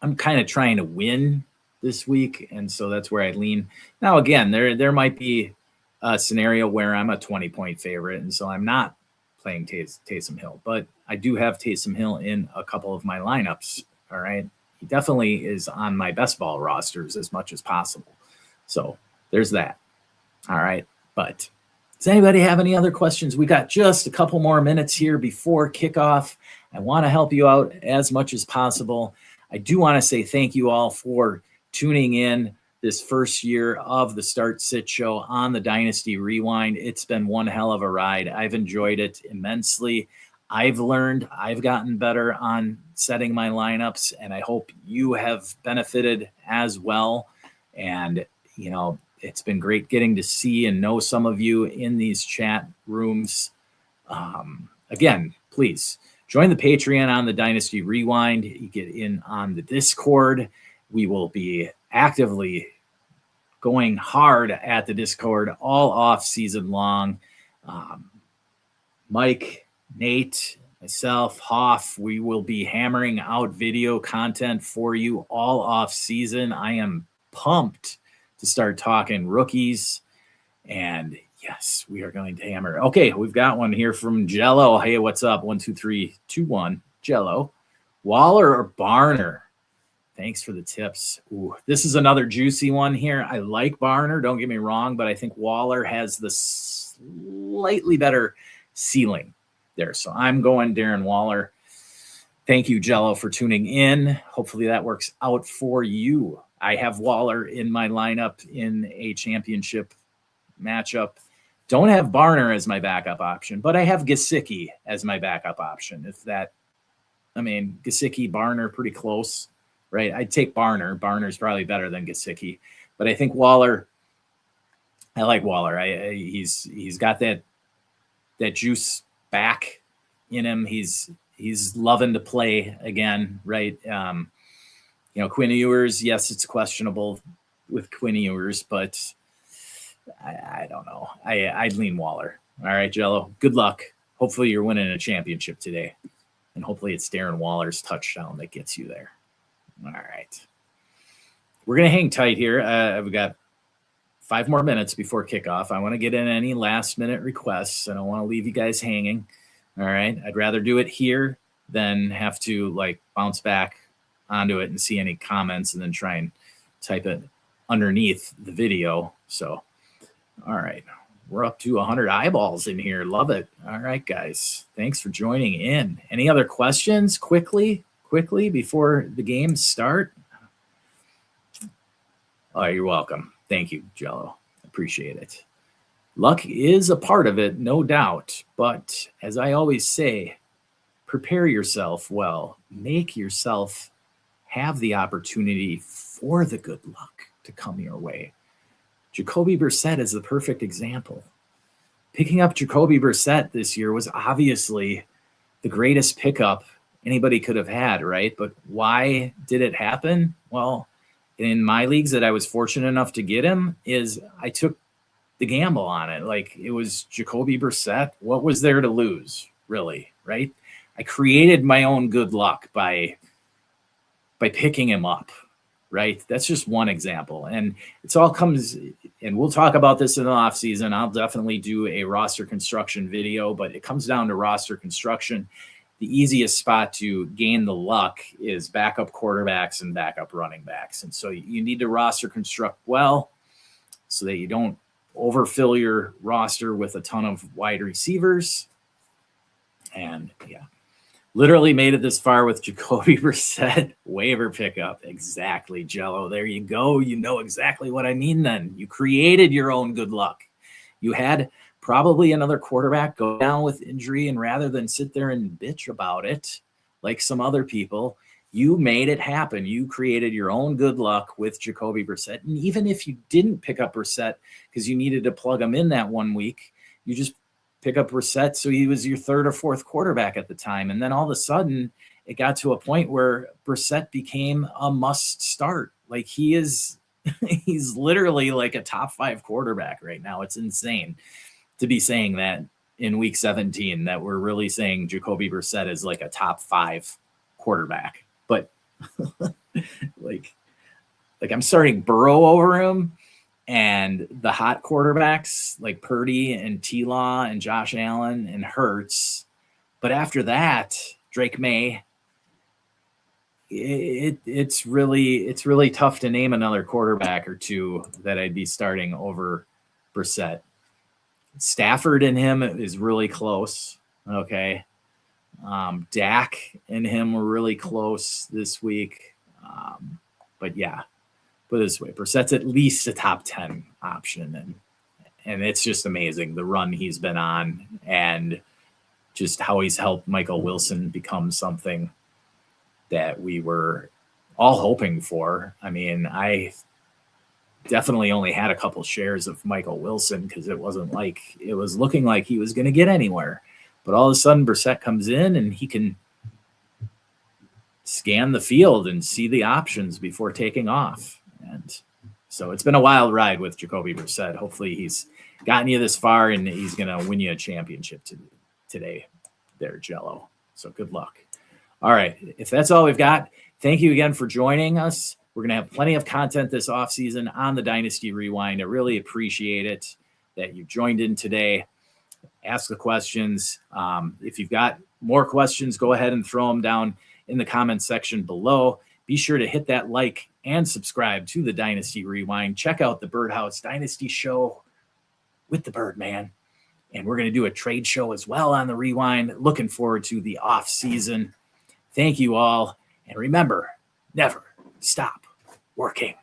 I'm kind of trying to win this week, and so that's where I lean. Now, again, there might be a scenario where I'm a 20-point favorite, and so I'm not playing Taysom Hill, but I do have Taysom Hill in a couple of my lineups. All right. He definitely is on my best ball rosters as much as possible. So there's that. All right. But does anybody have any other questions? We got just a couple more minutes here before kickoff. I want to help you out as much as possible. I do want to say thank you all for tuning in this first year of the Start Sit Show on the Dynasty Rewind. It's been one hell of a ride. I've enjoyed it immensely. I've learned, I've gotten better on setting my lineups, and I hope you have benefited as well. And, it's been great getting to see and know some of you in these chat rooms. Again, please join the Patreon on the Dynasty Rewind. You get in on the Discord. We will be actively going hard at the Discord all off season long. Mike, Nate, myself, Hoff, we will be hammering out video content for you all off season. I am pumped to start talking rookies, and yes, we are going to hammer. Okay, we've got one here from Jello. Hey, what's up? 1, 2, 3, 2, 1. Jello, Waller or Barner? Thanks for the tips. Ooh, this is another juicy one here. I like Barner, don't get me wrong, but I think Waller has the slightly better ceiling there. So I'm going Darren Waller. Thank you, Jello, for tuning in. Hopefully that works out for you. I have Waller in my lineup in a championship matchup. Don't have Barner as my backup option, but I have Gesicki as my backup option. Gesicki, Barner, pretty close, right? I'd take Barner. Barner's probably better than Gesicki, but I think Waller. I like Waller. He's got that juice back in him. He's loving to play again, right? Quinn Ewers, yes, it's questionable with Quinn Ewers, but I don't know. I'd lean Waller. All right, Jello. Good luck. Hopefully you're winning a championship today. And hopefully it's Darren Waller's touchdown that gets you there. All right. We're going to hang tight here. We've got 5 more minutes before kickoff. I want to get in any last-minute requests. I don't want to leave you guys hanging. All right. I'd rather do it here than have to bounce back onto it and see any comments and then try and type it underneath the video. So, all right. We're up to 100 eyeballs in here. Love it. All right, guys. Thanks for joining in. Any other questions quickly before the games start? Oh, you're welcome. Thank you, Jello. Appreciate it. Luck is a part of it, no doubt. But as I always say, prepare yourself well. Make yourself have the opportunity for the good luck to come your way. Jacoby Brissett is the perfect example. Picking up Jacoby Brissett this year was obviously the greatest pickup anybody could have had, right? But why did it happen? Well, in my leagues that I was fortunate enough to get him, is I took the gamble on it. It was Jacoby Brissett. What was there to lose, really, right? I created my own good luck by picking him up, right? That's just one example. And it's all comes, and we'll talk about this in the off season. I'll definitely do a roster construction video, but it comes down to roster construction. The easiest spot to gain the luck is backup quarterbacks and backup running backs. And so you need to roster construct well so that you don't overfill your roster with a ton of wide receivers. And yeah, literally made it this far with Jacoby Brissett waiver pickup. Exactly, Jello. There you go. You know exactly what I mean then. You created your own good luck. You had probably another quarterback go down with injury, and rather than sit there and bitch about it like some other people, you made it happen. You created your own good luck with Jacoby Brissett. And even if you didn't pick up Brissett because you needed to plug him in that 1 week, you just pick up Brissett so he was your 3rd or 4th quarterback at the time. And then all of a sudden it got to a point where Brissett became a must start. He's literally like a top 5 quarterback right now. It's insane to be saying that in week 17, that we're really saying Jacoby Brissett is like a top 5 quarterback. But I'm starting Burrow over him, and the hot quarterbacks like Purdy and T-Law and Josh Allen and Hurts. But after that, Drake May, it's really tough to name another quarterback or two that I'd be starting over Brissett. Stafford and him is really close. Okay. Dak and him were really close this week. But yeah, put it this way, Brissett's at least a top 10 option. And it's just amazing the run he's been on and just how he's helped Michael Wilson become something that we were all hoping for. I mean, I definitely only had a couple shares of Michael Wilson because it was looking like he was going to get anywhere. But all of a sudden, Brissett comes in and he can scan the field and see the options before taking off. And so it's been a wild ride with Jacoby Brissett. Hopefully he's gotten you this far and he's going to win you a championship today there, Jello. So good luck. All right. If that's all we've got, thank you again for joining us. We're going to have plenty of content this offseason on the Dynasty Rewind. I really appreciate it that you've joined in today. Ask the questions. If you've got more questions, go ahead and throw them down in the comments section below. Be sure to hit that like and subscribe to the Dynasty Rewind. Check out the Birdhouse Dynasty Show with the Birdman. And we're going to do a trade show as well on the Rewind. Looking forward to the off season. Thank you all. And remember, never stop working.